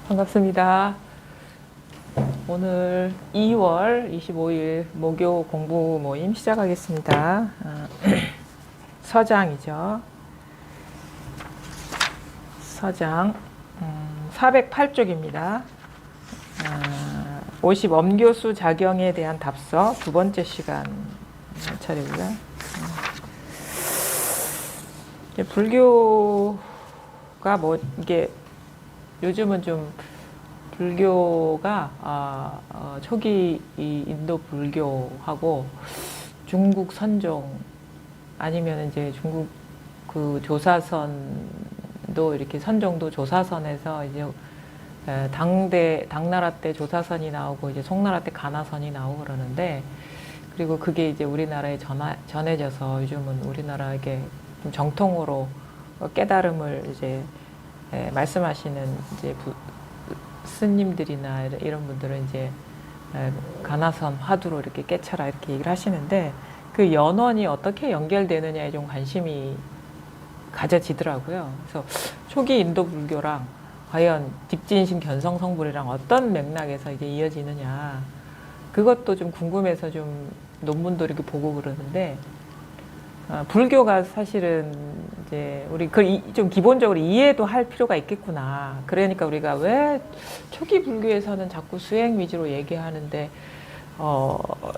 반갑습니다. 오늘 2월 25일 목요 공부 모임 시작하겠습니다. 서장이죠. 서장 408쪽입니다. 50 엄교수 자경에 대한 답서 두 번째 시간 차례고요. 불교가 뭐 이게 요즘은 좀 불교가 초기 이 인도 불교하고 중국 선종 아니면 이제 중국 그 조사선도 이렇게 선종도 조사선에서 이제 당나라 때 조사선이 나오고 이제 송나라 때 가나선이 나오고 그러는데, 그리고 그게 이제 우리나라에 전해져서 요즘은 우리나라에게 좀 정통으로 깨달음을 이제 말씀하시는 이제 스님들이나 이런 분들은 이제 가나선 화두로 이렇게 깨쳐라 이렇게 얘기를 하시는데, 그 연원이 어떻게 연결되느냐에 좀 관심이 가져지더라고요. 그래서 초기 인도 불교랑 과연 딥진심 견성성불이랑 어떤 맥락에서 이제 이어지느냐, 그것도 좀 궁금해서 좀 논문도 이렇게 보고 그러는데, 불교가 사실은 이제 우리 좀 기본적으로 이해도 할 필요가 있겠구나. 그러니까 우리가 왜 초기 불교에서는 자꾸 수행 위주로 얘기하는데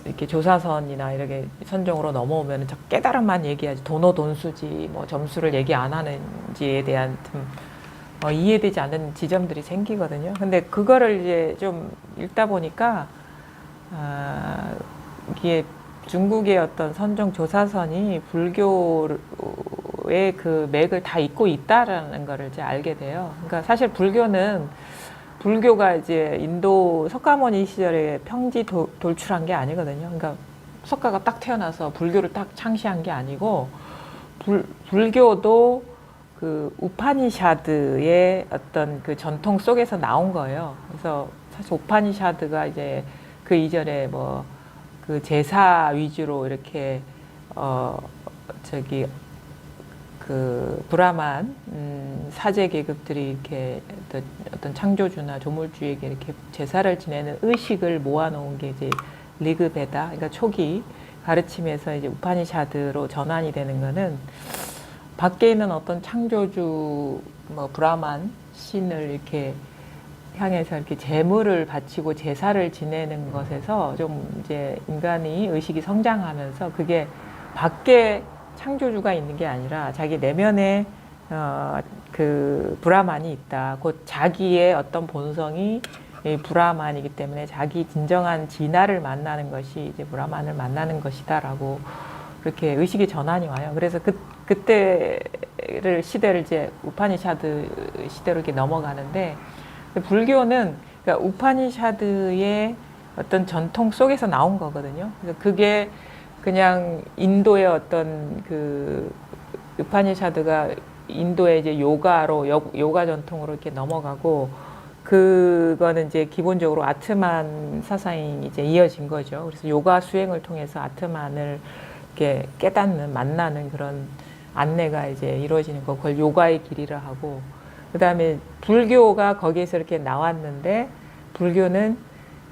이렇게 조사선이나 이렇게 선종으로 넘어오면 자꾸 깨달음만 얘기하지 도노돈수지 뭐 점수를 얘기 안 하는지에 대한 좀 이해되지 않는 지점들이 생기거든요. 근데 그거를 이제 좀 읽다 보니까 이게 중국의 어떤 선종 조사선이 불교의 그 맥을 다 잇고 있다라는 거를 이제 알게 돼요. 그러니까 사실 불교가 이제 인도 석가모니 시절에 평지 돌출한 게 아니거든요. 그러니까 석가가 딱 태어나서 불교를 딱 창시한 게 아니고, 불교도 그 우파니샤드의 어떤 그 전통 속에서 나온 거예요. 그래서 사실 우파니샤드가 이제 그 이전에 뭐 그 제사 위주로 이렇게 그 브라만 사제 계급들이 이렇게 어떤 창조주나 조물주에게 이렇게 제사를 지내는 의식을 모아놓은 게 이제 리그베다, 그러니까 초기 가르침에서 이제 우파니샤드로 전환이 되는 거는 밖에 있는 어떤 창조주 뭐 브라만 신을 이렇게 향해서 이렇게 제물을 바치고 제사를 지내는 것에서 좀 이제 인간이 의식이 성장하면서 그게 밖에 창조주가 있는 게 아니라 자기 내면에 그 브라만이 있다. 곧 자기의 어떤 본성이 브라만이기 때문에 자기 진정한 진화를 만나는 것이 이제 브라만을 만나는 것이다라고 그렇게 의식의 전환이 와요. 그래서 그때를 시대를 이제 우파니샤드 시대로 이렇게 넘어가는데, 불교는 그러니까 우파니샤드의 어떤 전통 속에서 나온 거거든요. 그래서 그게 그냥 인도의 어떤 그 우파니샤드가 인도의 이제 요가 전통으로 이렇게 넘어가고, 그거는 이제 기본적으로 아트만 사상이 이제 이어진 거죠. 그래서 요가 수행을 통해서 아트만을 이렇게 깨닫는, 만나는 그런 안내가 이제 이루어지는 거, 그걸 요가의 길이라 하고, 그 다음에 불교가 거기에서 이렇게 나왔는데, 불교는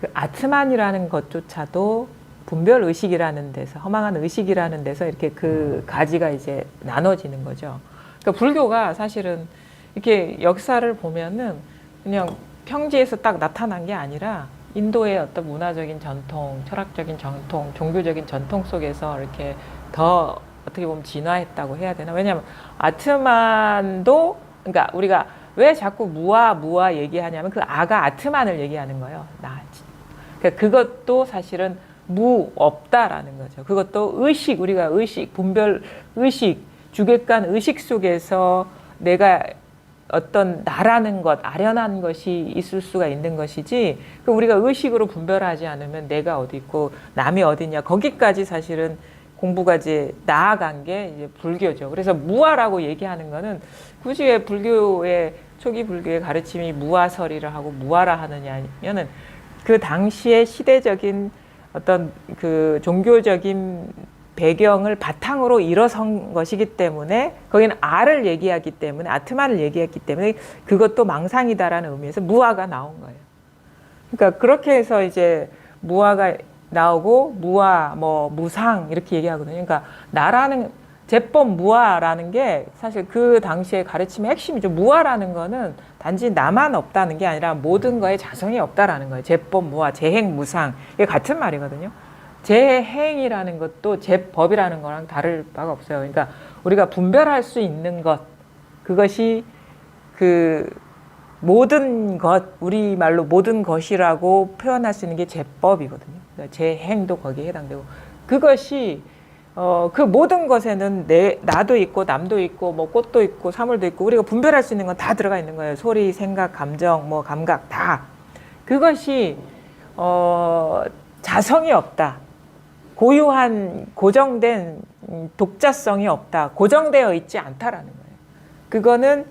그 아트만이라는 것조차도 분별 의식이라는 데서, 허망한 의식이라는 데서 이렇게 그 가지가 이제 나눠지는 거죠. 그러니까 불교가 사실은 이렇게 역사를 보면은 그냥 평지에서 딱 나타난 게 아니라 인도의 어떤 문화적인 전통, 철학적인 전통, 종교적인 전통 속에서 이렇게 더 어떻게 보면 진화했다고 해야 되나? 왜냐하면 아트만도, 그러니까 우리가 왜 자꾸 무아 얘기하냐면 그 아가 아트만을 얘기하는 거예요. 그러니까 그것도 사실은 없다라는 거죠. 그것도 의식, 우리가 의식, 분별 의식, 주객관 의식 속에서 내가 어떤 나라는 것, 아련한 것이 있을 수가 있는 것이지, 그 우리가 의식으로 분별하지 않으면 내가 어디 있고 남이 어디냐, 거기까지 사실은 공부가 이제 나아간 게 이제 불교죠. 그래서 무아라고 얘기하는 거는 굳이 왜 불교의 초기 불교의 가르침이 무아설이라 하고 무아라 하느냐면은 그 당시의 시대적인 어떤 그 종교적인 배경을 바탕으로 일어선 것이기 때문에 거기는 아를 얘기하기 때문에 아트만을 얘기했기 때문에 그것도 망상이다라는 의미에서 무아가 나온 거예요. 그러니까 그렇게 해서 이제 무아가 나오고 무아, 뭐 무상 이렇게 얘기하거든요. 그러니까 나라는 제법 무아라는 게 사실 그 당시에 가르침의 핵심이죠. 무아라는 거는 단지 나만 없다는 게 아니라 모든 거에 자성이 없다라는 거예요. 제법 무아, 재행 무상 이게 같은 말이거든요. 재행이라는 것도 제법이라는 거랑 다를 바가 없어요. 그러니까 우리가 분별할 수 있는 것 그것이 그 모든 것, 우리말로 모든 것이라고 표현할 수 있는 게 제법이거든요. 그러니까 재행도 거기에 해당되고 그것이 그 모든 것에는 나도 있고 남도 있고 뭐 꽃도 있고 사물도 있고 우리가 분별할 수 있는 건 다 들어가 있는 거예요. 소리, 생각, 감정, 뭐 감각 다. 그것이 자성이 없다. 고유한 고정된 독자성이 없다. 고정되어 있지 않다라는 거예요. 그거는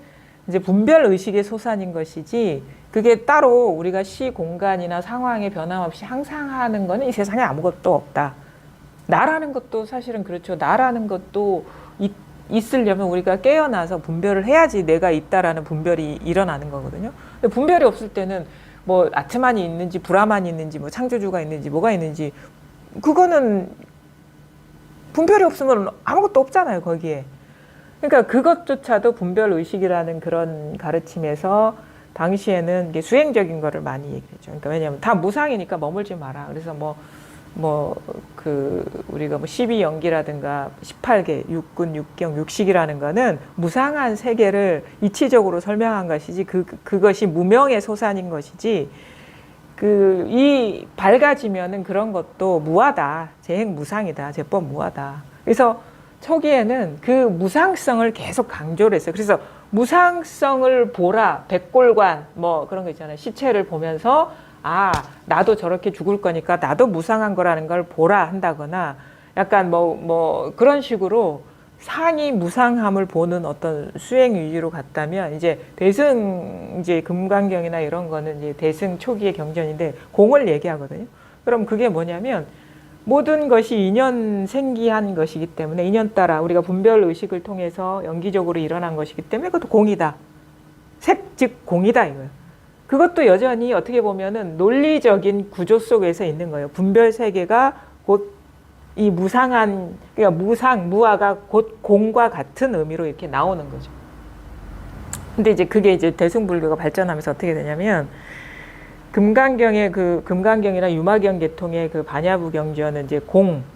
이제 분별 의식의 소산인 것이지 그게 따로 우리가 시 공간이나 상황에 변함없이 항상 하는 거는 이 세상에 아무것도 없다. 나라는 것도 사실은 그렇죠. 나라는 것도 있으려면 우리가 깨어나서 분별을 해야지 내가 있다라는 분별이 일어나는 거거든요. 근데 분별이 없을 때는 뭐 아트만이 있는지 브라만이 있는지 뭐 창조주가 있는지 뭐가 있는지 그거는 분별이 없으면 아무것도 없잖아요, 거기에. 그러니까 그것조차도 분별 의식이라는 그런 가르침에서 당시에는 이게 수행적인 거를 많이 얘기했죠. 그러니까 왜냐하면 다 무상이니까 머물지 마라. 그래서 우리가 12연기라든가 18개, 육군, 육경, 육식이라는 거는 무상한 세계를 이치적으로 설명한 것이지 그것이 무명의 소산인 것이지 이 밝아지면은 그런 것도 무하다. 재행 무상이다. 제법 무하다. 그래서 초기에는 그 무상성을 계속 강조를 했어요. 그래서 무상성을 보라. 백골관 뭐 그런 거 있잖아요. 시체를 보면서 나도 저렇게 죽을 거니까 나도 무상한 거라는 걸 보라 한다거나 약간 그런 식으로 상이 무상함을 보는 어떤 수행 위주로 갔다면 이제 대승 이제 금강경이나 이런 거는 이제 대승 초기의 경전인데 공을 얘기하거든요. 그럼 그게 뭐냐면 모든 것이 인연 생기한 것이기 때문에 인연 따라 우리가 분별 의식을 통해서 연기적으로 일어난 것이기 때문에 그것도 공이다. 색 즉 공이다 이거예요. 그것도 여전히 어떻게 보면은 논리적인 구조 속에서 있는 거예요. 분별 세계가 곧 이 무상한, 그러니까 무아가 곧 공과 같은 의미로 이렇게 나오는 거죠. 근데 이제 그게 이제 대승불교가 발전하면서 어떻게 되냐면, 금강경이나 유마경 계통의 그 반야부 경전은 이제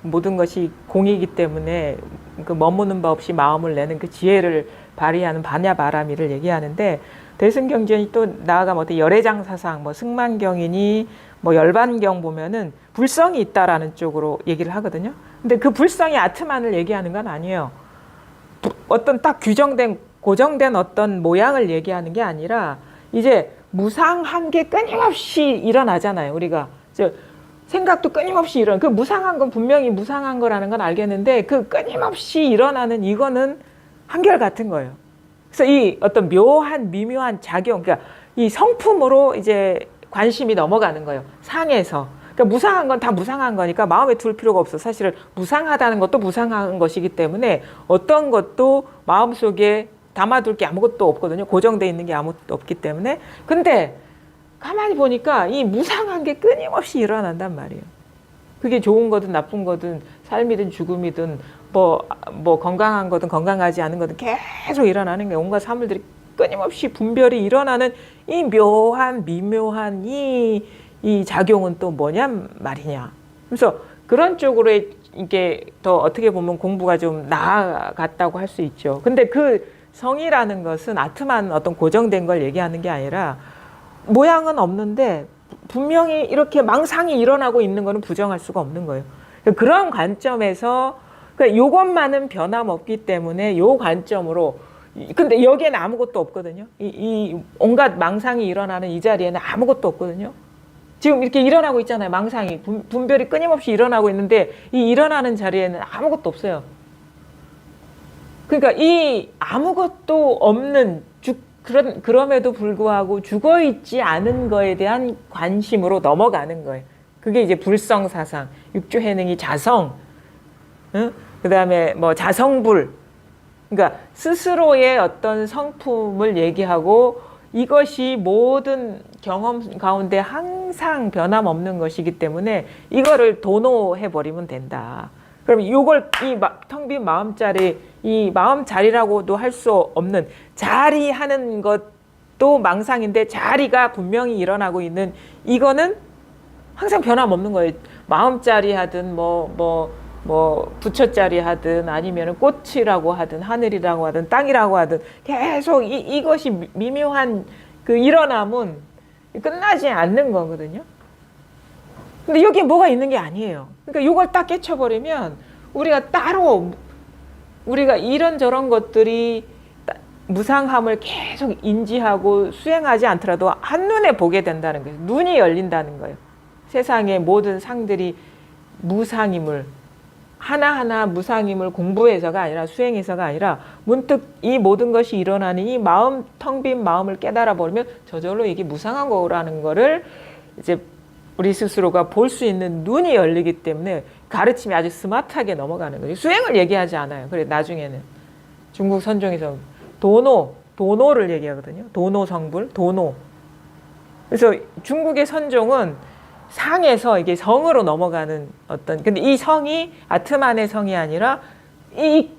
모든 것이 공이기 때문에 그 머무는 바 없이 마음을 내는 그 지혜를 발휘하는 반야바라미를 얘기하는데, 대승경전이 또 나아가면 어떻게 열애장사상, 승만경이니 열반경 보면은 불성이 있다라는 쪽으로 얘기를 하거든요. 근데 그 불성이 아트만을 얘기하는 건 아니에요. 어떤 딱 고정된 어떤 모양을 얘기하는 게 아니라 이제 무상한 게 끊임없이 일어나잖아요. 우리가 생각도 끊임없이 그 무상한 건 분명히 무상한 거라는 건 알겠는데 그 끊임없이 일어나는 이거는 한결같은 거예요. 그래서 이 어떤 묘한 미묘한 작용, 그러니까 이 성품으로 이제 관심이 넘어가는 거예요. 상에서. 그러니까 무상한 건 다 무상한 거니까 마음에 둘 필요가 없어. 사실은 무상하다는 것도 무상한 것이기 때문에 어떤 것도 마음속에 담아둘 게 아무것도 없거든요. 고정되어 있는 게 아무것도 없기 때문에. 근데 가만히 보니까 이 무상한 게 끊임없이 일어난단 말이에요. 그게 좋은 거든 나쁜 거든 삶이든 죽음이든 건강한 거든 건강하지 않은 거든 계속 일어나는 게 온갖 사물들이 끊임없이 분별이 일어나는 이 묘한 미묘한 이 작용은 또 뭐냐 말이냐. 그래서 그런 쪽으로 이게 더 어떻게 보면 공부가 좀 나아갔다고 할 수 있죠. 근데 그 성이라는 것은 아트만 어떤 고정된 걸 얘기하는 게 아니라 모양은 없는데 분명히 이렇게 망상이 일어나고 있는 거는 부정할 수가 없는 거예요. 그런 관점에서 요것만은 변함없기 때문에 요 관점으로 근데 여기에는 아무것도 없거든요. 이 온갖 망상이 일어나는 이 자리에는 아무것도 없거든요. 지금 이렇게 일어나고 있잖아요. 망상이 분별이 끊임없이 일어나고 있는데 이 일어나는 자리에는 아무것도 없어요. 그러니까 이 아무것도 없는 그럼에도 불구하고 죽어있지 않은 거에 대한 관심으로 넘어가는 거예요. 그게 이제 불성사상, 육주해능이 자성, 응? 그다음에 뭐 자성불, 그러니까 스스로의 어떤 성품을 얘기하고 이것이 모든 경험 가운데 항상 변함없는 것이기 때문에 이거를 도노해 버리면 된다. 그럼 이걸 이 텅 빈 마음자리, 이 마음자리라고도 할 수 없는 자리 하는 것도 망상인데 자리가 분명히 일어나고 있는 이거는 항상 변함없는 거예요. 마음자리 하든 부처자리 하든 아니면 꽃이라고 하든 하늘이라고 하든 땅이라고 하든 계속 이것이 미묘한 그 일어남은 끝나지 않는 거거든요. 근데 여기에 뭐가 있는 게 아니에요. 그러니까 이걸 딱 깨쳐버리면 우리가 따로 우리가 이런저런 것들이 무상함을 계속 인지하고 수행하지 않더라도 한눈에 보게 된다는 거예요. 눈이 열린다는 거예요. 세상의 모든 상들이 무상임을 하나하나 무상임을 공부해서가 아니라 수행해서가 아니라 문득 이 모든 것이 일어나는 이 마음, 텅 빈 마음을 깨달아 버리면 저절로 이게 무상한 거라는 거를 이제 우리 스스로가 볼 수 있는 눈이 열리기 때문에 가르침이 아주 스마트하게 넘어가는 거죠. 수행을 얘기하지 않아요. 그래 나중에는 중국 선종에서 도노를 얘기하거든요. 도노 성불, 도노. 그래서 중국의 선종은 상에서 이게 성으로 넘어가는 어떤, 근데 이 성이 아트만의 성이 아니라 이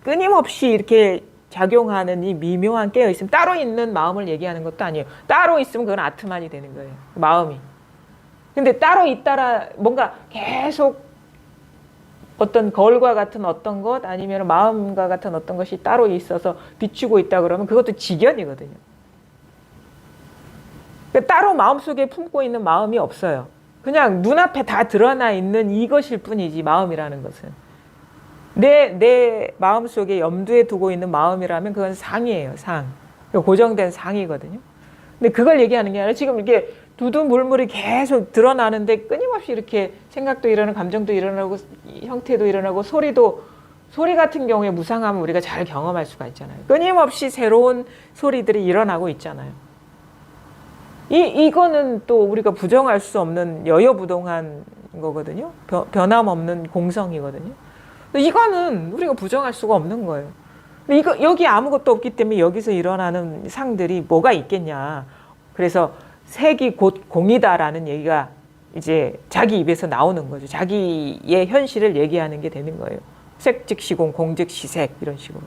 끊임없이 이렇게 작용하는 이 미묘한 깨어있음, 따로 있는 마음을 얘기하는 것도 아니에요. 따로 있으면 그건 아트만이 되는 거예요. 마음이. 근데 따로 있다라 뭔가 계속 어떤 거울과 같은 어떤 것 아니면 마음과 같은 어떤 것이 따로 있어서 비추고 있다 그러면 그것도 직연이거든요. 따로 마음속에 품고 있는 마음이 없어요. 그냥 눈앞에 다 드러나 있는 이것일 뿐이지 마음이라는 것은. 내 마음속에 염두에 두고 있는 마음이라면 그건 상이에요. 상. 고정된 상이거든요. 근데 그걸 얘기하는 게 아니라 지금 이게 두두물물이 계속 드러나는데 끊임없이 이렇게 생각도 일어나고 감정도 일어나고 형태도 일어나고 소리 같은 경우에 무상함을 우리가 잘 경험할 수가 있잖아요. 끊임없이 새로운 소리들이 일어나고 있잖아요. 이거는 또 우리가 부정할 수 없는 여여부동한 거거든요. 변함없는 공성이거든요. 이거는 우리가 부정할 수가 없는 거예요. 근데 여기 아무것도 없기 때문에 여기서 일어나는 상들이 뭐가 있겠냐. 그래서 색이 곧 공이다라는 얘기가 이제 자기 입에서 나오는 거죠. 자기의 현실을 얘기하는 게 되는 거예요. 색 즉시 공, 공 즉시 색 이런 식으로.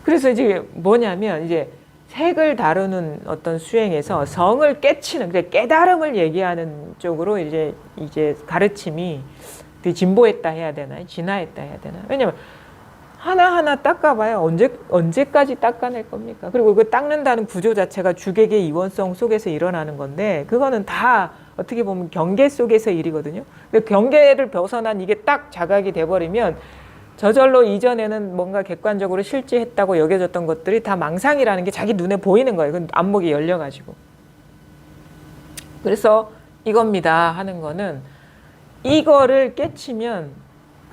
그래서 이제 뭐냐면 이제 색을 다루는 어떤 수행에서 성을 깨치는, 깨달음을 얘기하는 쪽으로 이제 가르침이 되게 진보했다 해야 되나, 진화했다 해야 되나. 왜냐면 하나하나 닦아봐야 언제까지 닦아낼 겁니까? 그리고 그 닦는다는 구조 자체가 주객의 이원성 속에서 일어나는 건데, 그거는 다 어떻게 보면 경계 속에서 일이거든요. 근데 경계를 벗어난 이게 딱 자각이 돼버리면 저절로 이전에는 뭔가 객관적으로 실제했다고 여겨졌던 것들이 다 망상이라는 게 자기 눈에 보이는 거예요. 그 안목이 열려가지고. 그래서 이겁니다 하는 거는 이거를 깨치면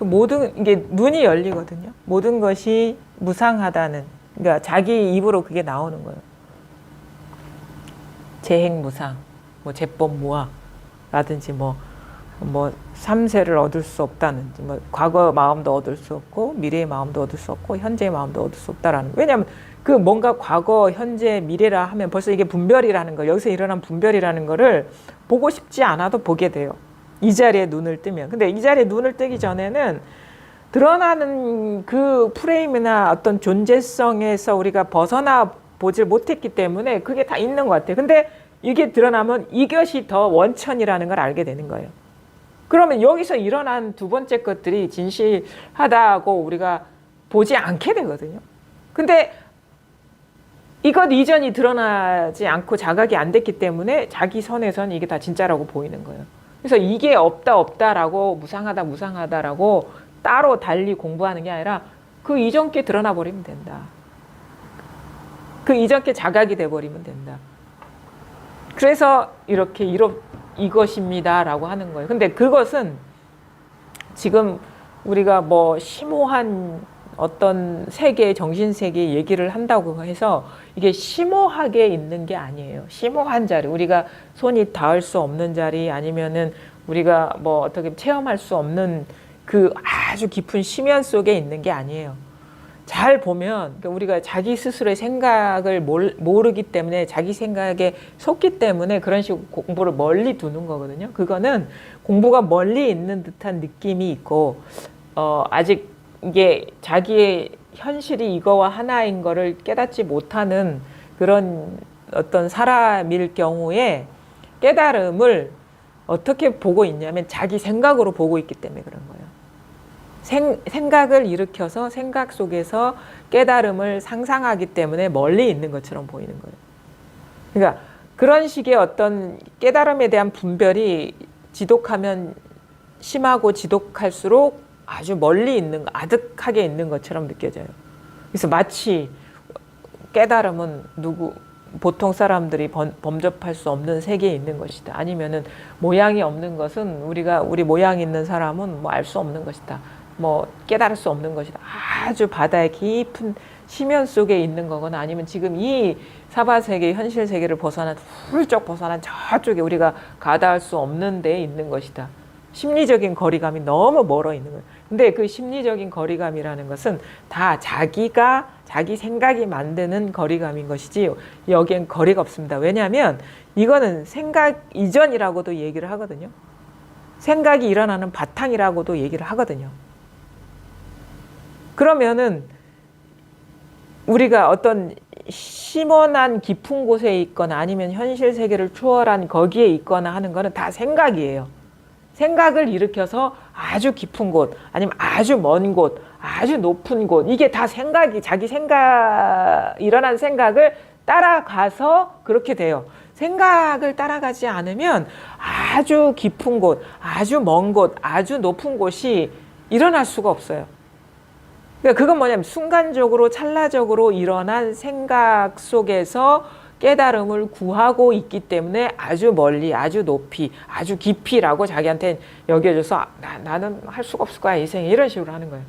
그 모든 이게 눈이 열리거든요. 모든 것이 무상하다는, 그러니까 자기 입으로 그게 나오는 거예요. 재행무상, 뭐 재법무아라든지 뭐 삼세를 얻을 수 없다는지, 뭐 과거 마음도 얻을 수 없고 미래의 마음도 얻을 수 없고 현재의 마음도 얻을 수 없다라는. 왜냐하면 그 뭔가 과거, 현재, 미래라 하면 벌써 이게 분별이라는 거, 여기서 일어난 분별이라는 거를 보고 싶지 않아도 보게 돼요. 이 자리에 눈을 뜨면. 근데 이 자리에 눈을 뜨기 전에는 드러나는 그 프레임이나 어떤 존재성에서 우리가 벗어나 보질 못했기 때문에 그게 다 있는 것 같아요. 근데 이게 드러나면 이것이 더 원천이라는 걸 알게 되는 거예요. 그러면 여기서 일어난 두 번째 것들이 진실하다고 우리가 보지 않게 되거든요. 근데 이것 이전이 드러나지 않고 자각이 안 됐기 때문에 자기 선에서는 이게 다 진짜라고 보이는 거예요. 그래서 이게 없다라고 무상하다라고 따로 달리 공부하는 게 아니라 그 이전 게 드러나 버리면 된다. 그 이전 게 자각이 돼버리면 된다. 그래서 이렇게 이것입니다라고 하는 거예요. 근데 그것은 지금 우리가 뭐 심오한 어떤 세계, 정신세계 얘기를 한다고 해서 이게 심오하게 있는 게 아니에요. 심오한 자리, 우리가 손이 닿을 수 없는 자리, 아니면은 우리가 뭐 어떻게 체험할 수 없는 그 아주 깊은 심연 속에 있는 게 아니에요. 잘 보면 우리가 자기 스스로의 생각을 모르기 때문에 자기 생각에 속기 때문에 그런 식으로 공부를 멀리 두는 거거든요. 그거는 공부가 멀리 있는 듯한 느낌이 있고 아직 이게 자기의 현실이 이거와 하나인 거를 깨닫지 못하는 그런 어떤 사람일 경우에 깨달음을 어떻게 보고 있냐면 자기 생각으로 보고 있기 때문에 그런 거예요. 생각을 일으켜서 생각 속에서 깨달음을 상상하기 때문에 멀리 있는 것처럼 보이는 거예요. 그러니까 그런 식의 어떤 깨달음에 대한 분별이 지독하면 심하고 지독할수록 아주 멀리 있는, 아득하게 있는 것처럼 느껴져요. 그래서 마치 깨달음은 보통 사람들이 범접할 수 없는 세계에 있는 것이다. 아니면은 모양이 없는 것은 우리 모양 있는 사람은 뭐 알 수 없는 것이다. 뭐 깨달을 수 없는 것이다. 아주 바다의 깊은 심연 속에 있는 거거나 아니면 지금 이 사바세계, 현실 세계를 훌쩍 벗어난 저쪽에 우리가 가닿을 수 없는 데에 있는 것이다. 심리적인 거리감이 너무 멀어 있는 거예요. 근데 그 심리적인 거리감이라는 것은 다 자기 생각이 만드는 거리감인 것이지 여기엔 거리가 없습니다. 왜냐하면 이거는 생각 이전이라고도 얘기를 하거든요. 생각이 일어나는 바탕이라고도 얘기를 하거든요. 그러면은 우리가 어떤 심원한 깊은 곳에 있거나 아니면 현실 세계를 초월한 거기에 있거나 하는 거는 다 생각이에요. 생각을 일으켜서 아주 깊은 곳, 아니면 아주 먼 곳, 아주 높은 곳, 이게 다 자기 일어난 생각을 따라가서 그렇게 돼요. 생각을 따라가지 않으면 아주 깊은 곳, 아주 먼 곳, 아주 높은 곳이 일어날 수가 없어요. 그러니까 그건 뭐냐면 순간적으로 찰나적으로 일어난 생각 속에서 깨달음을 구하고 있기 때문에 아주 멀리, 아주 높이, 아주 깊이라고 자기한테 여겨줘서 나는 할 수가 없을 거야, 이 생에. 이런 식으로 하는 거예요.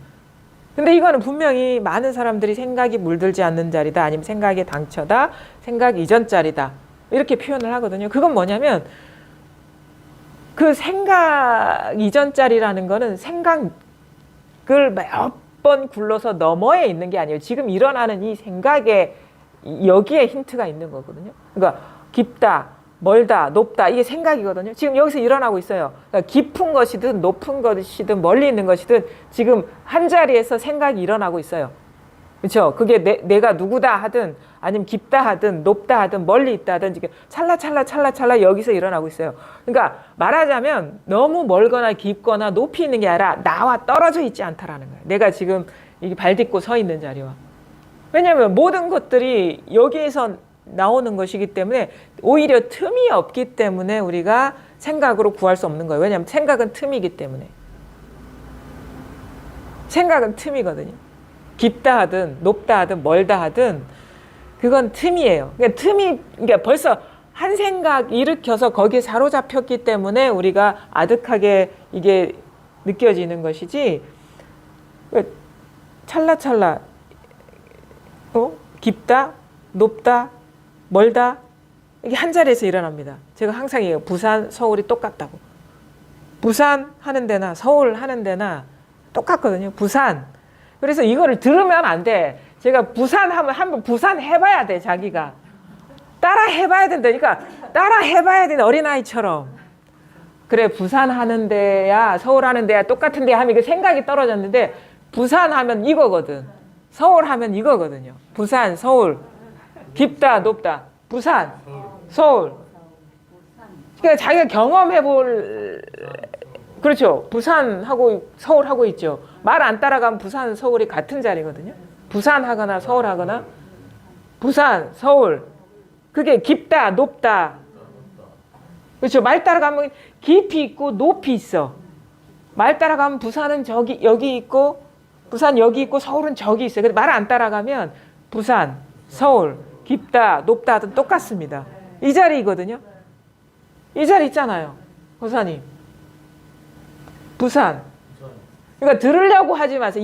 근데 이거는 분명히 많은 사람들이 생각이 물들지 않는 자리다, 아니면 생각의 당처다, 생각 이전 자리다, 이렇게 표현을 하거든요. 그건 뭐냐면 그 생각 이전 자리라는 거는 생각을 몇 번 굴러서 너머에 있는 게 아니에요. 지금 일어나는 이 생각에 여기에 힌트가 있는 거거든요. 그러니까 깊다, 멀다, 높다, 이게 생각이거든요. 지금 여기서 일어나고 있어요. 그러니까 깊은 것이든 높은 것이든 멀리 있는 것이든 지금 한 자리에서 생각이 일어나고 있어요. 그렇죠? 그게 내가 누구다 하든 아니면 깊다 하든 높다 하든 멀리 있다 하든 지금 찰나 여기서 일어나고 있어요. 그러니까 말하자면 너무 멀거나 깊거나 높이 있는 게 아니라 나와 떨어져 있지 않다라는 거예요. 내가 지금 이게 발 딛고 서 있는 자리와. 왜냐하면 모든 것들이 여기에서 나오는 것이기 때문에 오히려 틈이 없기 때문에 우리가 생각으로 구할 수 없는 거예요. 왜냐하면 생각은 틈이기 때문에. 생각은 틈이거든요. 깊다 하든 높다 하든 멀다 하든 그건 틈이에요. 그러니까 벌써 한 생각 일으켜서 거기에 사로잡혔기 때문에 우리가 아득하게 이게 느껴지는 것이지, 찰나찰나 깊다, 높다, 멀다, 이게 한 자리에서 일어납니다. 제가 항상 얘기해요. 부산, 서울이 똑같다고. 부산 하는 데나 서울 하는 데나 똑같거든요. 부산. 그래서 이거를 들으면 안 돼. 제가 부산 하면 한번 부산 해봐야 돼, 자기가. 따라 해봐야 된다니까. 따라 해봐야 돼, 어린아이처럼. 그래, 부산 하는 데야, 서울 하는 데야, 똑같은 데 하면 이게 생각이 떨어졌는데, 부산 하면 이거거든. 서울 하면 이거거든요. 부산, 서울. 깊다, 높다. 부산, 서울. 그러니까 자기가 경험해볼, 그렇죠. 부산하고 서울하고 있죠. 말 안 따라가면 부산, 서울이 같은 자리거든요. 부산 하거나 서울 하거나. 부산, 서울. 그게 깊다, 높다. 그렇죠. 말 따라가면 깊이 있고 높이 있어. 말 따라가면 부산은 여기 있고, 부산 여기 있고, 서울은 저기 있어요. 근데 말 안 따라가면 부산, 서울, 깊다, 높다든 똑같습니다. 이 자리이거든요. 이 자리 있잖아요. 고사님. 부산. 그러니까 들으려고 하지 마세요.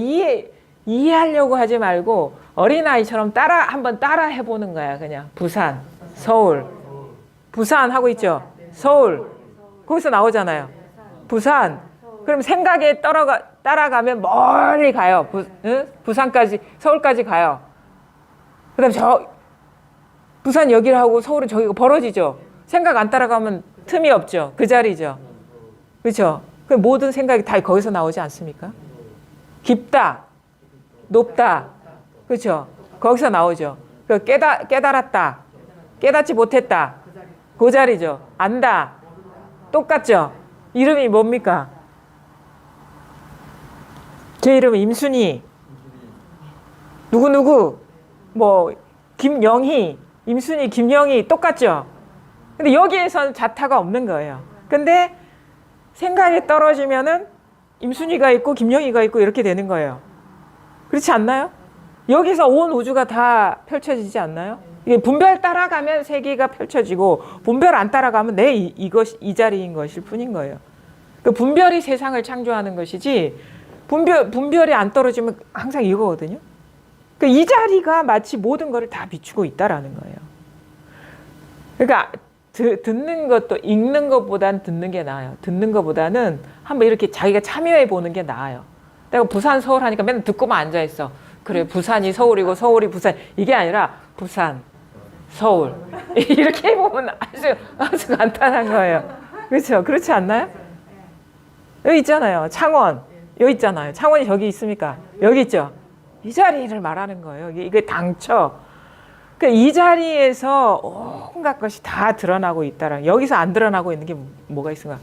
이해하려고 하지 말고 어린아이처럼 한번 따라 해보는 거야. 그냥 부산, 서울. 부산 하고 있죠. 서울. 거기서 나오잖아요. 부산. 그럼 생각에 따라가면 멀리 가요. 응? 부산까지, 서울까지 가요. 그 다음에 부산 여기를 하고 서울은 저기가 벌어지죠. 생각 안 따라가면 틈이 없죠. 그 자리죠. 그렇죠? 그 모든 생각이 다 거기서 나오지 않습니까? 깊다, 높다. 그렇죠? 거기서 나오죠. 그 깨달았다, 깨닫지 못했다. 그 자리죠. 안다, 똑같죠? 이름이 뭡니까? 제 이름은 임순희. 누구누구, 뭐, 김영희, 임순희, 김영희 똑같죠? 근데 여기에서는 자타가 없는 거예요. 근데 생각이 떨어지면은 임순희가 있고 김영희가 있고 이렇게 되는 거예요. 그렇지 않나요? 여기서 온 우주가 다 펼쳐지지 않나요? 이게 분별 따라가면 세계가 펼쳐지고 분별 안 따라가면 이 자리인 것일 뿐인 거예요. 그 분별이 세상을 창조하는 것이지 분별이 안 떨어지면 항상 이거거든요. 그러니까 이 자리가 마치 모든 것을 다 비추고 있다라는 거예요. 그러니까 듣는 것도 읽는 것보다는 듣는 게 나아요. 듣는 것보다는 한번 이렇게 자기가 참여해 보는 게 나아요. 내가 부산 서울 하니까 맨날 듣고만 앉아 있어. 그래, 부산이 서울이고 서울이 부산. 이게 아니라 부산, 서울 이렇게 해보면 아주 간단한 거예요. 그렇죠? 그렇지 않나요? 여기 있잖아요. 창원. 여기 있잖아요. 창원이 저기 있습니까? 여기 있죠. 이 자리를 말하는 거예요. 이게 당처. 그러니까 이 자리에서 온갖 것이 다 드러나고 있다라. 여기서 안 드러나고 있는 게 뭐가 있을까?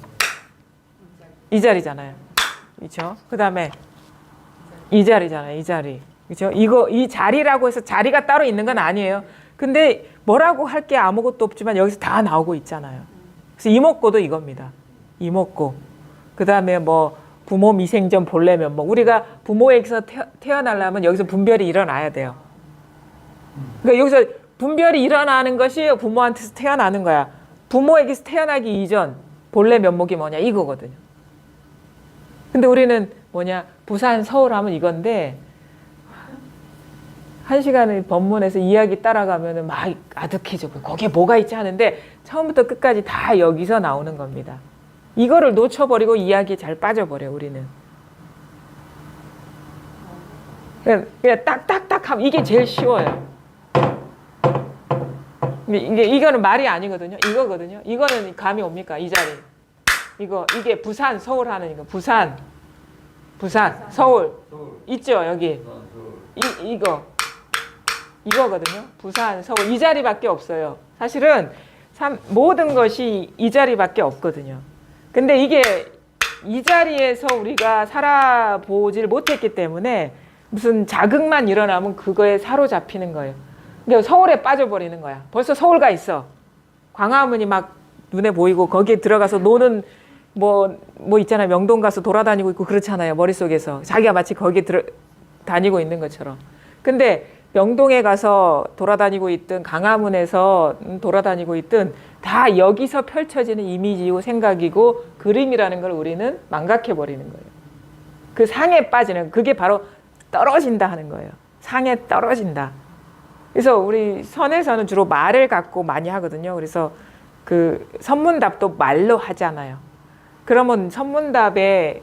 이 자리잖아요. 그렇죠? 그다음에 이 자리잖아요. 이 자리. 그렇죠? 이 자리라고 해서 자리가 따로 있는 건 아니에요. 근데 뭐라고 할 게 아무것도 없지만 여기서 다 나오고 있잖아요. 그래서 이목고도 이겁니다. 이목고. 그다음에 뭐 부모 미생전 본래면 뭐 우리가 부모에게서 태어나려면 여기서 분별이 일어나야 돼요. 그러니까 여기서 분별이 일어나는 것이 부모한테서 태어나는 거야. 부모에게서 태어나기 이전 본래 면목이 뭐냐 이거거든요. 근데 우리는 뭐냐 부산 서울 하면 이건데 한 시간의 법문에서 이야기 따라가면은 막 아득해져. 거기에 뭐가 있지 하는데 처음부터 끝까지 다 여기서 나오는 겁니다. 이거를 놓쳐버리고 이야기에 잘 빠져버려 우리는. 그냥 딱딱딱 하면 이게 제일 쉬워요. 이거는 말이 아니거든요. 이거거든요. 이거는 감이 옵니까? 이 자리. 이게 부산, 서울 하는 이거. 부산, 서울. 있죠, 여기. 이거거든요. 부산, 서울. 이 자리밖에 없어요. 사실은 모든 것이 이 자리밖에 없거든요. 근데 이게 이 자리에서 우리가 살아보질 못했기 때문에 무슨 자극만 일어나면 그거에 사로잡히는 거예요. 그러니까 서울에 빠져버리는 거야. 벌써 서울 가 있어. 광화문이 막 눈에 보이고 거기에 들어가서 노는 뭐 있잖아요. 명동 가서 돌아다니고 있고 그렇잖아요. 머릿속에서. 자기가 마치 거기에 다니고 있는 것처럼. 근데 명동에 가서 돌아다니고 있든 강화문에서 돌아다니고 있든 다 여기서 펼쳐지는 이미지고 생각이고 그림이라는 걸 우리는 망각해버리는 거예요. 그 상에 빠지는 그게 바로 떨어진다 하는 거예요. 상에 떨어진다. 그래서 우리 선에서는 주로 말을 갖고 많이 하거든요. 그래서 그 선문답도 말로 하잖아요. 그러면 선문답에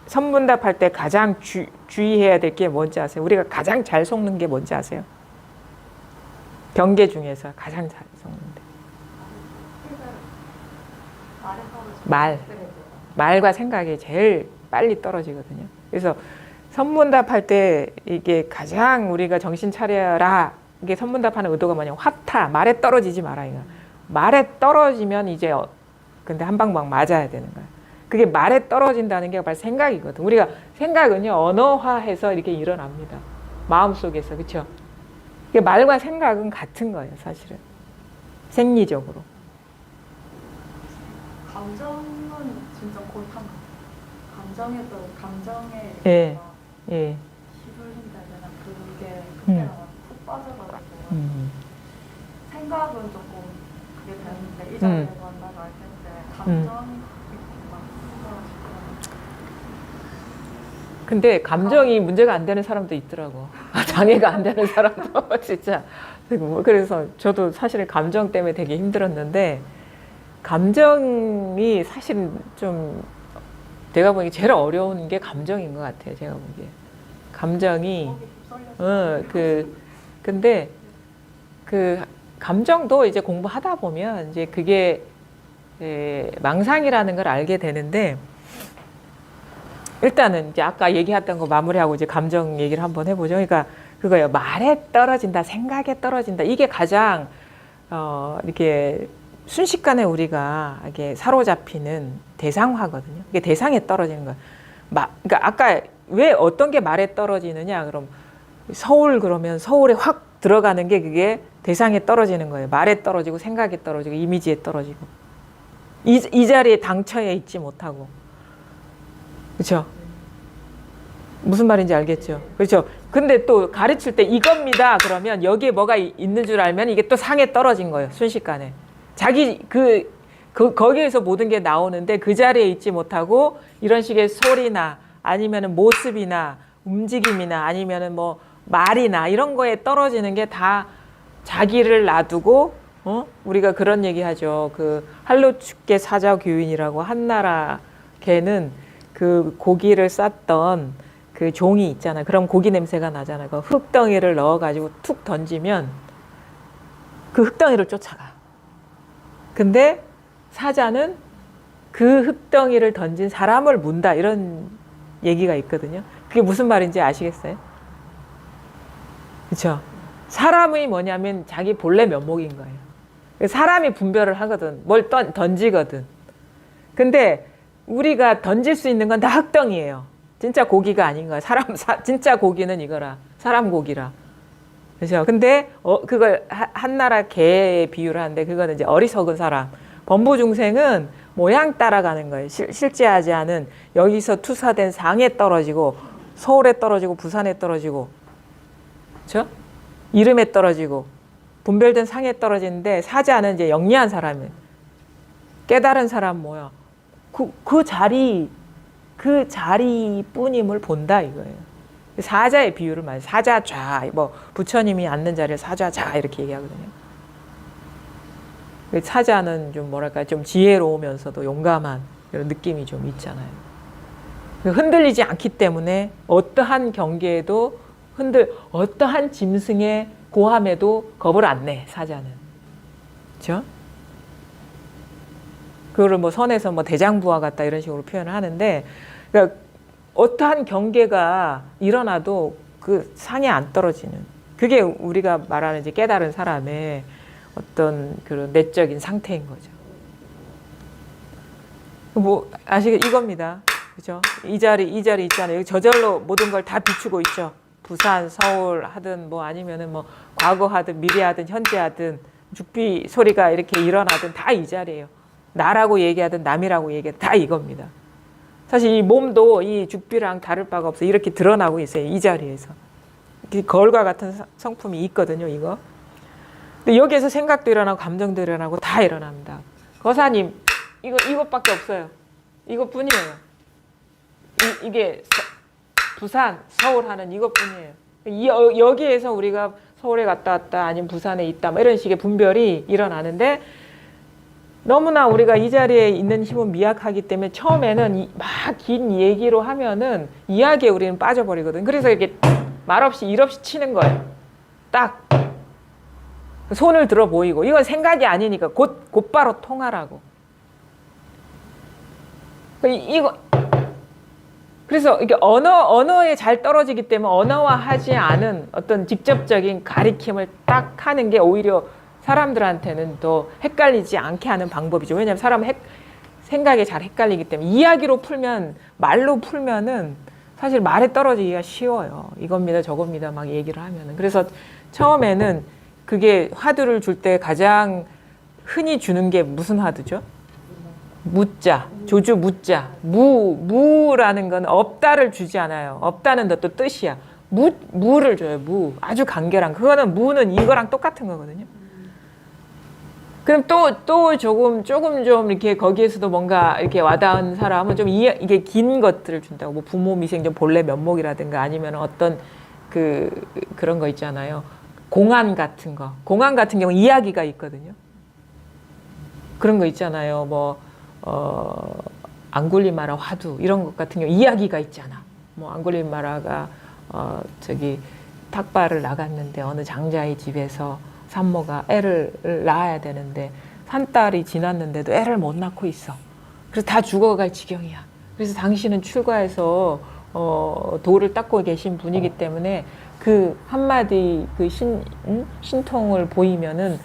선문답 할 때 가장 주의해야 될 게 뭔지 아세요? 우리가 가장 잘 속는 게 뭔지 아세요? 경계 중에서 가장 잘 속는데. 말과 생각이 제일 빨리 떨어지거든요. 그래서 선문답 할 때 이게 가장 우리가 정신 차려라. 이게 선문답하는 의도가 뭐냐면 화타, 말에 떨어지지 마라. 이거. 말에 떨어지면 이제 근데 한 방 맞아야 되는 거야. 그게 말에 떨어진다는 게 바로 생각이거든. 우리가 생각은요 언어화해서 이렇게 일어납니다. 마음속에서. 그렇죠? 말과 생각은 같은 거예요. 사실은. 생리적으로. 감정은 진짜 골탕. 감정에 예. 휘둘린다 되나 그게 푹 빠져가지고 생각은 조금 그게 되는데 이 자리에서 만나서 알 텐데 감정이 근데 감정이 문제가 안 되는 사람도 있더라고. 장애가 안 되는 사람도 진짜. 그래서 저도 사실 감정 때문에 되게 힘들었는데 감정이 사실은 좀 내가 보기에 제일 어려운 게 감정인 것 같아요. 제가 보기에 감정이 근데 그 감정도 이제 공부하다 보면 이제 그게 망상이라는 걸 알게 되는데 일단은 이제 아까 얘기했던 거 마무리하고 이제 감정 얘기를 한번 해보죠. 그러니까 그거예요. 말에 떨어진다, 생각에 떨어진다. 이게 가장 이렇게 순식간에 우리가 이게 사로잡히는 대상화거든요. 이게 대상에 떨어지는 거야. 그러니까 아까 왜 어떤 게 말에 떨어지느냐? 그럼 서울 그러면 서울에 확 들어가는 게 그게 대상에 떨어지는 거예요. 말에 떨어지고 생각에 떨어지고 이미지에 떨어지고 이 자리에 당처에 있지 못하고 그렇죠? 무슨 말인지 알겠죠? 그렇죠? 근데 또 가르칠 때 이겁니다. 그러면 여기에 뭐가 있는 줄 알면 이게 또 상에 떨어진 거예요. 순식간에. 자기 거기에서 모든 게 나오는데 그 자리에 있지 못하고 이런 식의 소리나 아니면은 모습이나 움직임이나 아니면은 뭐 말이나 이런 거에 떨어지는 게 다 자기를 놔두고 우리가 그런 얘기 하죠. 그 할로축계 사자 교인이라고 한나라 걔는 그 고기를 쌌던 그 종이 있잖아요. 그럼 고기 냄새가 나잖아요. 그 흙덩이를 넣어가지고 툭 던지면 그 흙덩이를 쫓아가. 근데 사자는 그 흙덩이를 던진 사람을 문다. 이런 얘기가 있거든요. 그게 무슨 말인지 아시겠어요? 그렇죠? 사람이 뭐냐면 자기 본래 면목인 거예요. 사람이 분별을 하거든. 뭘 던지거든. 근데 우리가 던질 수 있는 건 다 흙덩이에요. 진짜 고기가 아닌 거야. 진짜 고기는 이거라. 사람 고기라. 그렇죠? 근데 그걸 한나라 개에 비유를 하는데 그거는 이제 어리석은 사람. 범부중생은 모양 따라가는 거예요. 실제하지 않은 여기서 투사된 상에 떨어지고 서울에 떨어지고 부산에 떨어지고 그렇죠? 이름에 떨어지고 분별된 상에 떨어지는데 사자는 이제 영리한 사람이에요. 깨달은 사람 뭐야? 그 자리뿐임을 본다 이거예요. 사자의 비유를 말해요. 사자좌, 뭐 부처님이 앉는 자리를 사자좌 이렇게 얘기하거든요. 사자는 좀 뭐랄까 좀 지혜로우면서도 용감한 이런 느낌이 좀 있잖아요. 흔들리지 않기 때문에 어떠한 경계에도 어떠한 짐승의 고함에도 겁을 안 내, 사자는. 그렇죠? 그거를 뭐 선에서 뭐 대장부와 같다 이런 식으로 표현을 하는데, 그러니까 어떠한 경계가 일어나도 그 상에 안 떨어지는, 그게 우리가 말하는 이제 깨달은 사람의 어떤 그런 내적인 상태인 거죠. 뭐 이겁니다. 그죠? 이 자리 있잖아요. 여기 저절로 모든 걸 다 비추고 있죠. 부산, 서울 하든 뭐 아니면은 뭐 과거 하든 미래 하든 현재 하든 죽비 소리가 이렇게 일어나든 다 이 자리예요. 나라고 얘기하든 남이라고 얘기하든 다 이겁니다. 사실 이 몸도 이 죽비랑 다를 바가 없어요. 이렇게 드러나고 있어요. 이 자리에서. 거울과 같은 성품이 있거든요. 이거. 근데 여기에서 생각도 일어나고 감정도 일어나고 다 일어납니다. 거사님 이것밖에 없어요. 이것뿐이에요. 이게 부산, 서울 하는 이것뿐이에요. 여기에서 우리가 서울에 갔다 왔다 아니면 부산에 있다 뭐 이런 식의 분별이 일어나는데 너무나 우리가 이 자리에 있는 힘은 미약하기 때문에 처음에는 막 긴 얘기로 하면은 이야기에 우리는 빠져버리거든. 그래서 이렇게 말없이 일 없이 치는 거예요. 딱 손을 들어 보이고 이건 생각이 아니니까 곧바로 통하라고. 그래서 이게 언어에 잘 떨어지기 때문에 언어화하지 않은 어떤 직접적인 가리킴을 딱 하는 게 오히려 사람들한테는 더 헷갈리지 않게 하는 방법이죠. 왜냐하면 사람은 생각에 잘 헷갈리기 때문에 이야기로 풀면 말로 풀면은 사실 말에 떨어지기가 쉬워요. 이겁니다, 저겁니다 막 얘기를 하면은. 그래서 처음에는 그게 화두를 줄 때 가장 흔히 주는 게 무슨 화두죠? 무자, 조주 무자. 무라는 건 없다를 주지 않아요. 없다는 것도 뜻이야. 무를 줘요. 무. 아주 간결한. 그거는 무는 이거랑 똑같은 거거든요. 그럼 또 조금 좀 이렇게 거기에서도 뭔가 이렇게 와닿은 사람은 좀 이게 긴 것들을 준다고. 뭐 부모 미생전 본래 면목이라든가 아니면 어떤 그런 거 있잖아요. 공안 같은 거. 공안 같은 경우 이야기가 있거든요. 그런 거 있잖아요. 뭐 앙굴리마라 화두 이런 것 같은 경우 이야기가 있잖아. 뭐 앙굴리마라가 저기 탁발을 나갔는데 어느 장자의 집에서 산모가 애를 낳아야 되는데 산딸이 지났는데도 애를 못 낳고 있어. 그래서 다 죽어갈 지경이야. 그래서 당신은 출가해서 도를 닦고 계신 분이기 때문에 그 한마디 그 신통을 보이면은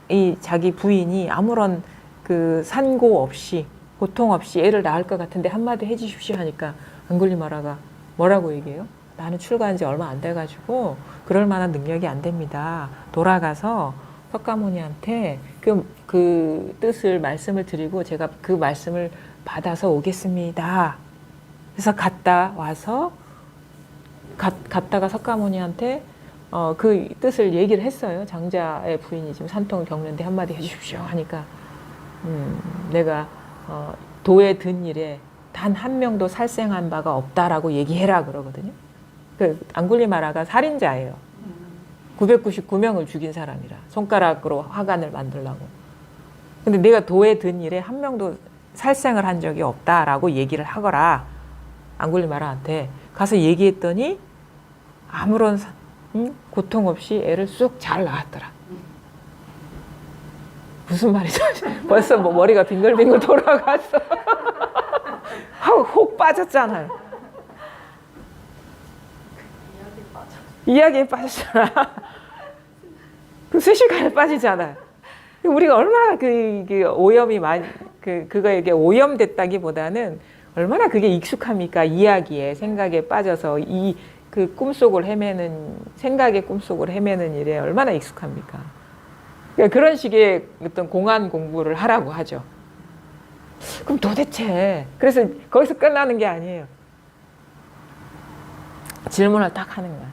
이 자기 부인이 아무런 그 산고 없이 고통 없이 애를 낳을 것 같은데 한마디 해주십시오 하니까 앙굴리마라가 뭐라고 얘기해요? 나는 출가한 지 얼마 안 돼가지고 그럴 만한 능력이 안 됩니다. 돌아가서 석가모니한테 그 뜻을 말씀을 드리고 제가 그 말씀을 받아서 오겠습니다. 그래서 갔다가 석가모니한테 그 뜻을 얘기를 했어요. 장자의 부인이 지금 산통을 겪는데 한마디 해주십시오 하니까 내가 도에 든 일에 단 한 명도 살생한 바가 없다라고 얘기해라 그러거든요. 그 앙굴리마라가 살인자예요. 999명을 죽인 사람이라 손가락으로 화관을 만들라고. 근데 내가 도에 든 일에 한 명도 살생을 한 적이 없다라고 얘기를 하거라. 앙굴리마라한테 가서 얘기했더니 아무런 고통 없이 애를 쑥 잘 낳았더라. 무슨 말이죠? 벌써 뭐 머리가 빙글빙글 돌아갔어. 하고 혹 빠졌잖아요. 이야기에 빠졌잖아. 그 순식간에 빠지잖아요. 우리가 얼마나 그 오염이 많이 그거에게 오염됐다기보다는 얼마나 그게 익숙합니까? 이야기에 생각에 빠져서 그 꿈속을 헤매는 생각의 꿈속을 헤매는 일에 얼마나 익숙합니까? 그러니까 그런 식의 어떤 공안 공부를 하라고 하죠. 그럼 도대체 그래서 거기서 끝나는 게 아니에요. 질문을 딱 하는 거야.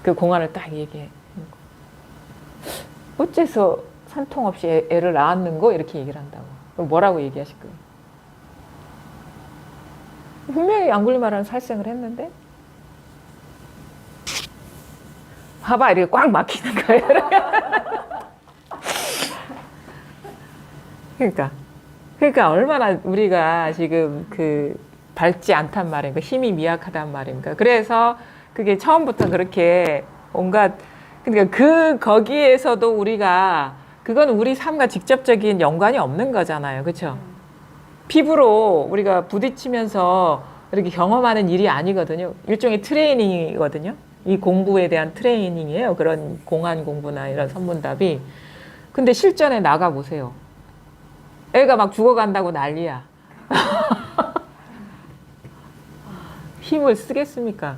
그 공안을 딱 얘기해. 어째서 산통 없이 애를 낳았는고 이렇게 얘기를 한다고. 그럼 뭐라고 얘기하실 거예요? 분명히 앙굴리마라는 살생을 했는데 봐봐 이렇게 꽉 막히는 거예요. 그러니까 얼마나 우리가 지금 그 밝지 않단 말인가, 힘이 미약하단 말인가. 그래서 그게 처음부터 그렇게 온갖 그러니까 거기에서도 우리가 그건 우리 삶과 직접적인 연관이 없는 거잖아요, 그렇죠? 피부로 우리가 부딪히면서 이렇게 경험하는 일이 아니거든요. 일종의 트레이닝이거든요. 이 공부에 대한 트레이닝이에요. 그런 공안 공부나 이런 선문답이. 근데 실전에 나가 보세요. 애가 막 죽어간다고 난리야. 힘을 쓰겠습니까?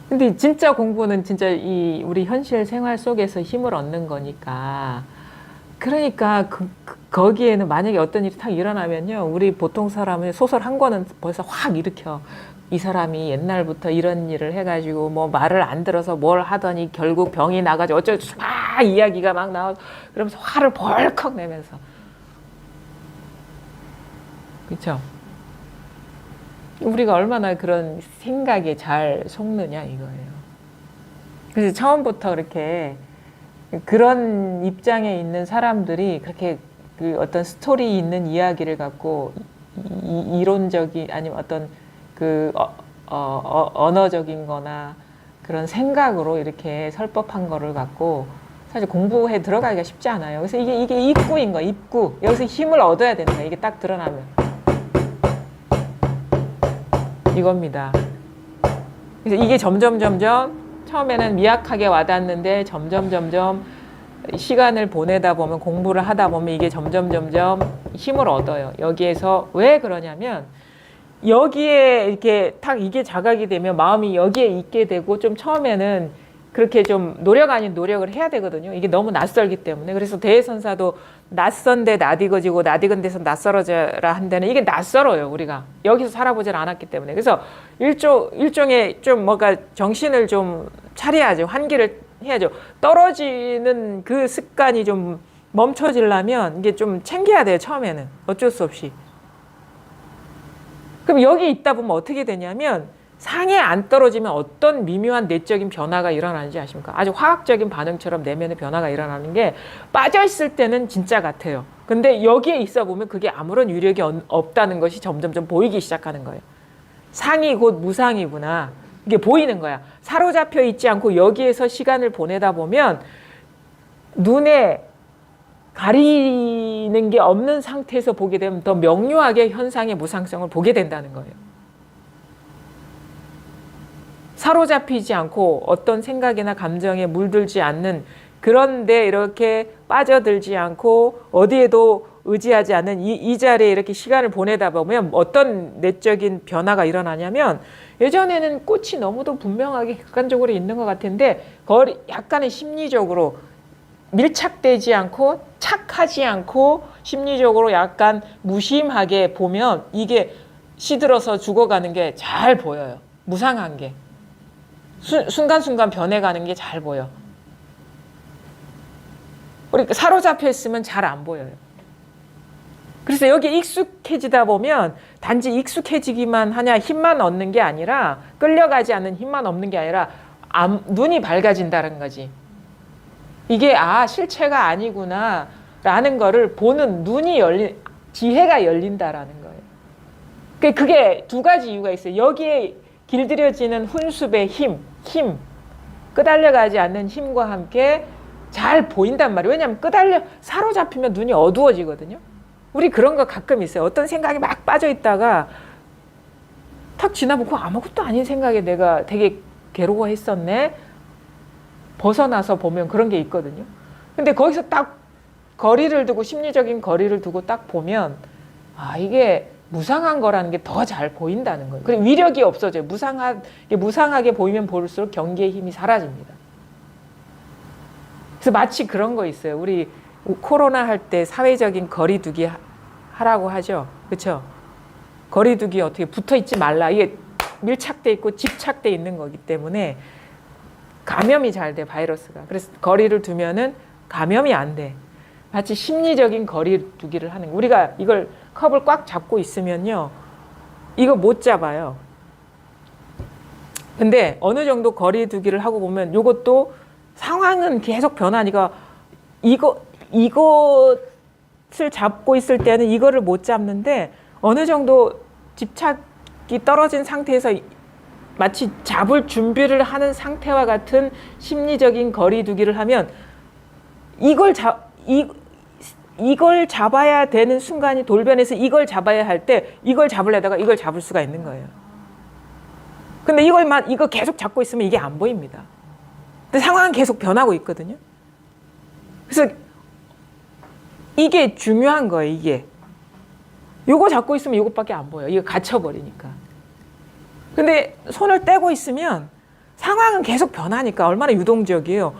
근데 진짜 공부는 진짜 우리 현실 생활 속에서 힘을 얻는 거니까. 그러니까 거기에는 만약에 어떤 일이 탁 일어나면요. 우리 보통 사람은 소설 한 권은 벌써 확 일으켜. 이 사람이 옛날부터 이런 일을 해가지고 뭐 말을 안 들어서 뭘 하더니 결국 병이 나가지고 어쩌고 막 이야기가 막 나오고 그러면서 화를 벌컥 내면서. 그렇죠? 우리가 얼마나 그런 생각에 잘 속느냐 이거예요. 그래서 처음부터 그렇게 그런 입장에 있는 사람들이 그렇게 그 어떤 스토리 있는 이야기를 갖고 이론적인 아니면 어떤 그 언어적인 거나 그런 생각으로 이렇게 설법한 거를 갖고 사실 공부해 들어가기가 쉽지 않아요. 그래서 이게 입구인 거야, 입구. 여기서 힘을 얻어야 되는 거야. 이게 딱 드러나면. 이겁니다. 그래서 이게 점점 처음에는 미약하게 와닿는데 점점 시간을 보내다 보면 공부를 하다 보면 이게 점점 힘을 얻어요. 여기에서 왜 그러냐면 여기에 이렇게 딱 이게 자각이 되면 마음이 여기에 있게 되고 좀 처음에는 그렇게 좀 노력 아닌 노력을 해야 되거든요. 이게 너무 낯설기 때문에. 그래서 대해선사도 낯선데 낯익어지고 낯익은 데서 낯설어져라 한 데는 이게 낯설어요. 우리가 여기서 살아보질 않았기 때문에. 그래서 일종의 좀 뭔가 정신을 좀 차려야죠. 환기를 해야죠. 떨어지는 그 습관이 좀 멈춰지려면 이게 좀 챙겨야 돼요. 처음에는 어쩔 수 없이. 그럼 여기 있다 보면 어떻게 되냐면 상에 안 떨어지면 어떤 미묘한 내적인 변화가 일어나는지 아십니까? 아주 화학적인 반응처럼 내면의 변화가 일어나는 게 빠져있을 때는 진짜 같아요. 근데 여기에 있어 보면 그게 아무런 위력이 없다는 것이 점점점 보이기 시작하는 거예요. 상이 곧 무상이구나. 이게 보이는 거야. 사로잡혀 있지 않고 여기에서 시간을 보내다 보면 눈에 가리는 게 없는 상태에서 보게 되면 더 명료하게 현상의 무상성을 보게 된다는 거예요. 사로잡히지 않고 어떤 생각이나 감정에 물들지 않는, 그런데 이렇게 빠져들지 않고 어디에도 의지하지 않는 이 자리에 이렇게 시간을 보내다 보면 어떤 내적인 변화가 일어나냐면, 예전에는 꽃이 너무도 분명하게 객관적으로 있는 것 같은데 약간의 심리적으로 밀착되지 않고 착하지 않고 심리적으로 약간 무심하게 보면 이게 시들어서 죽어가는 게 잘 보여요. 무상한 게. 순간순간 변해가는 게 잘 보여. 우리 사로잡혀 있으면 잘 안 보여요. 그래서 여기 익숙해지다 보면 단지 익숙해지기만 하냐, 힘만 얻는 게 아니라, 끌려가지 않는 힘만 얻는 게 아니라 눈이 밝아진다는 거지. 이게 실체가 아니구나 라는 거를 보는 눈이 지혜가 열린다라는 거예요. 그게 두 가지 이유가 있어요. 여기에 길들여지는 훈수의 힘, 끄달려가지 않는 힘과 함께 잘 보인단 말이에요. 왜냐하면 사로잡히면 눈이 어두워지거든요. 우리 그런 거 가끔 있어요. 어떤 생각이 막 빠져 있다가 탁 지나보고 아무것도 아닌 생각에 내가 되게 괴로워했었네. 벗어나서 보면 그런 게 있거든요. 근데 거기서 딱 거리를 두고, 심리적인 거리를 두고 딱 보면 이게 무상한 거라는 게 더 잘 보인다는 거예요. 그리고 위력이 없어져요. 무상하게 보이면 볼수록 경계의 힘이 사라집니다. 그래서 마치 그런 거 있어요. 우리 코로나 할 때 사회적인 거리두기 하라고 하죠. 그렇죠? 거리두기 어떻게 붙어 있지 말라. 이게 밀착돼 있고 집착돼 있는 거기 때문에 감염이 잘 돼, 바이러스가. 그래서 거리를 두면은 감염이 안 돼. 마치 심리적인 거리두기를 하는 거예요. 우리가 이걸 컵을 꽉 잡고 있으면요, 이거 못 잡아요. 근데 어느 정도 거리두기를 하고 보면 이것도 상황은 계속 변하니까 이것을 잡고 있을 때는 이거를 못 잡는데 어느 정도 집착이 떨어진 상태에서 마치 잡을 준비를 하는 상태와 같은 심리적인 거리두기를 하면 이걸 잡아야 되는 순간이 돌변해서 이걸 잡아야 할 때 이걸 잡으려다가 이걸 잡을 수가 있는 거예요. 근데 이거 계속 잡고 있으면 이게 안 보입니다. 근데 상황은 계속 변하고 있거든요. 그래서 이게 중요한 거예요, 이게. 요거 잡고 있으면 이것밖에 안 보여요. 이거 갇혀버리니까. 근데 손을 떼고 있으면 상황은 계속 변하니까 얼마나 유동적이에요.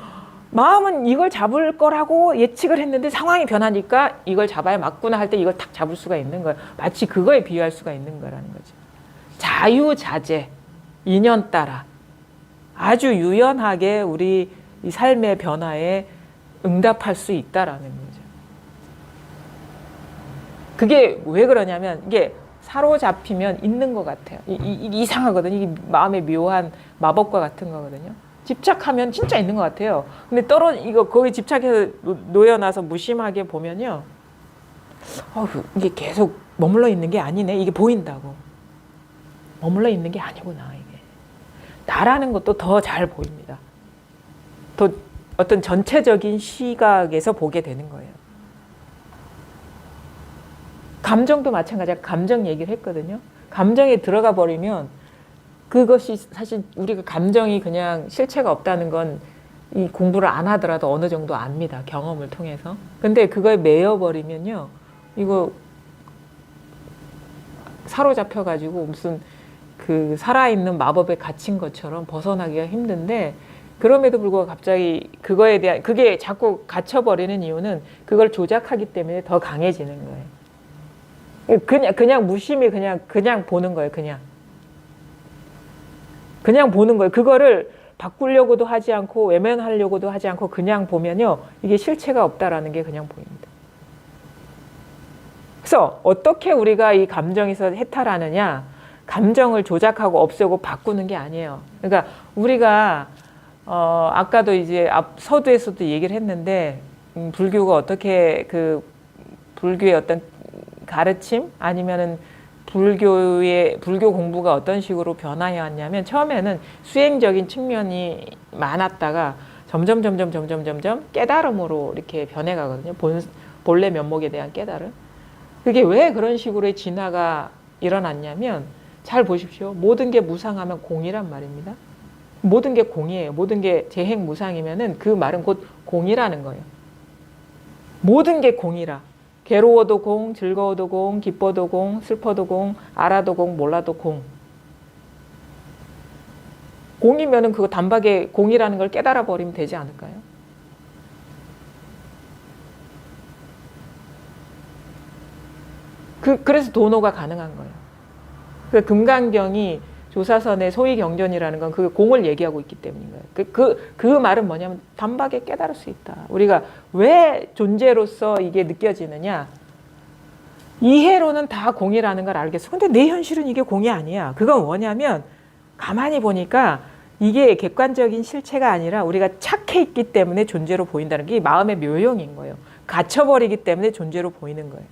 마음은 이걸 잡을 거라고 예측을 했는데 상황이 변하니까 이걸 잡아야 맞구나 할 때 이걸 탁 잡을 수가 있는 거예요. 마치 그거에 비유할 수가 있는 거라는 거죠. 자유자재, 인연 따라 아주 유연하게 우리 이 삶의 변화에 응답할 수 있다라는 거죠. 그게 왜 그러냐면 이게 사로잡히면 있는 것 같아요. 이상하거든요. 이게 마음의 묘한 마법과 같은 거거든요. 집착하면 진짜 있는 것 같아요. 근데 거기 집착해서 놓여놔서 무심하게 보면요, 이게 계속 머물러 있는 게 아니네. 이게 보인다고. 머물러 있는 게 아니구나, 이게. 나라는 것도 더 잘 보입니다. 더 어떤 전체적인 시각에서 보게 되는 거예요. 감정도 마찬가지야. 감정 얘기를 했거든요. 감정에 들어가 버리면 그것이 사실 우리가 감정이 그냥 실체가 없다는 건 이 공부를 안 하더라도 어느 정도 압니다. 경험을 통해서. 근데 그거에 매여버리면요, 이거 사로잡혀가지고 무슨 그 살아있는 마법에 갇힌 것처럼 벗어나기가 힘든데, 그럼에도 불구하고 갑자기 그거에 대한, 그게 자꾸 갇혀버리는 이유는 그걸 조작하기 때문에 더 강해지는 거예요. 그냥 무심히 그냥 보는 거예요. 그냥 보는 거예요. 그거를 바꾸려고도 하지 않고 외면하려고도 하지 않고 그냥 보면요, 이게 실체가 없다라는 게 그냥 보입니다. 그래서 어떻게 우리가 이 감정에서 해탈하느냐, 감정을 조작하고 없애고 바꾸는 게 아니에요. 그러니까 우리가 아까도 이제 앞 서두에서도 얘기를 했는데 불교가 어떻게 그 불교의 어떤 가르침 아니면은 불교 공부가 어떤 식으로 변화해 왔냐면 처음에는 수행적인 측면이 많았다가 점점 깨달음으로 이렇게 변해가거든요. 본래 면목에 대한 깨달음. 그게 왜 그런 식으로의 진화가 일어났냐면 잘 보십시오. 모든 게 무상하면 공이란 말입니다. 모든 게 공이에요. 모든 게 재행무상이면은 그 말은 곧 공이라는 거예요. 모든 게 공이라. 괴로워도 공, 즐거워도 공, 기뻐도 공, 슬퍼도 공, 알아도 공, 몰라도 공. 공이면은 그거 단박에 공이라는 걸 깨달아 버리면 되지 않을까요? 그래서 도노가 가능한 거예요. 그 금강경이 조사선의 소위경전이라는 건 그 공을 얘기하고 있기 때문인 거예요. 그 말은 뭐냐면 단박에 깨달을 수 있다. 우리가 왜 존재로서 이게 느껴지느냐? 이해로는 다 공이라는 걸 알겠어. 근데 내 현실은 이게 공이 아니야. 그건 뭐냐면 가만히 보니까 이게 객관적인 실체가 아니라 우리가 착해 있기 때문에 존재로 보인다는 게 마음의 묘용인 거예요. 갇혀버리기 때문에 존재로 보이는 거예요.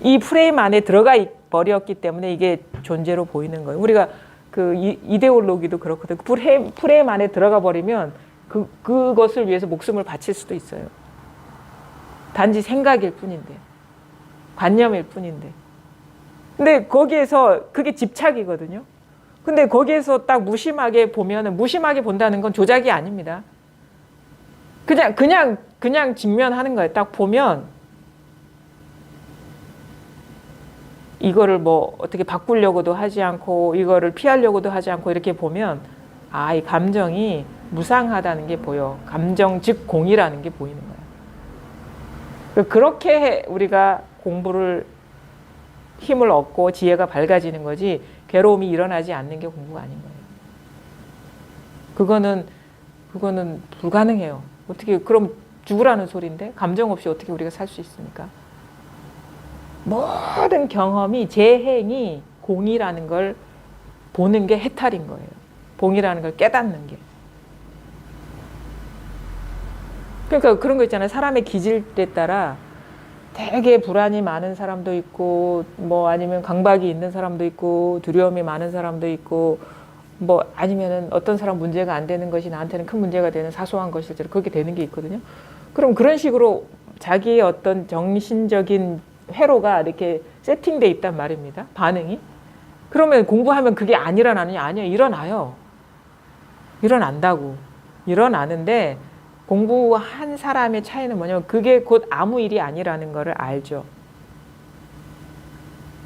이 프레임 안에 들어가 버렸기 때문에 이게 존재로 보이는 거예요. 우리가 그 이데올로기도 그렇거든요. 프레임 안에 들어가 버리면 그것을 위해서 목숨을 바칠 수도 있어요. 단지 생각일 뿐인데, 관념일 뿐인데. 근데 거기에서 그게 집착이거든요. 근데 거기에서 딱 무심하게 보면은 무심하게 본다는 건 조작이 아닙니다. 그냥 직면하는 거예요. 딱 보면 이거를 뭐 어떻게 바꾸려고도 하지 않고 이거를 피하려고도 하지 않고 이렇게 보면 이 감정이 무상하다는 게 보여. 감정 즉 공이라는 게 보이는 거예요. 그렇게 우리가 공부를 힘을 얻고 지혜가 밝아지는 거지 괴로움이 일어나지 않는 게 공부가 아닌 거예요. 그거는 불가능해요. 어떻게 그럼 죽으라는 소리인데 감정 없이 어떻게 우리가 살 수 있습니까? 모든 경험이 재행이 공이라는 걸 보는 게 해탈인 거예요. 공이라는 걸 깨닫는 게. 그러니까 그런 거 있잖아요. 사람의 기질에 따라 되게 불안이 많은 사람도 있고 뭐 아니면 강박이 있는 사람도 있고 두려움이 많은 사람도 있고 뭐 아니면은 어떤 사람 문제가 안 되는 것이 나한테는 큰 문제가 되는 사소한 것일지라 그렇게 되는 게 있거든요. 그럼 그런 식으로 자기의 어떤 정신적인 회로가 이렇게 세팅돼 있단 말입니다. 반응이. 그러면 공부하면 그게 안 일어나느냐? 아니요. 일어나요. 일어난다고. 일어나는데 공부한 사람의 차이는 뭐냐면 그게 곧 아무 일이 아니라는 거를 알죠.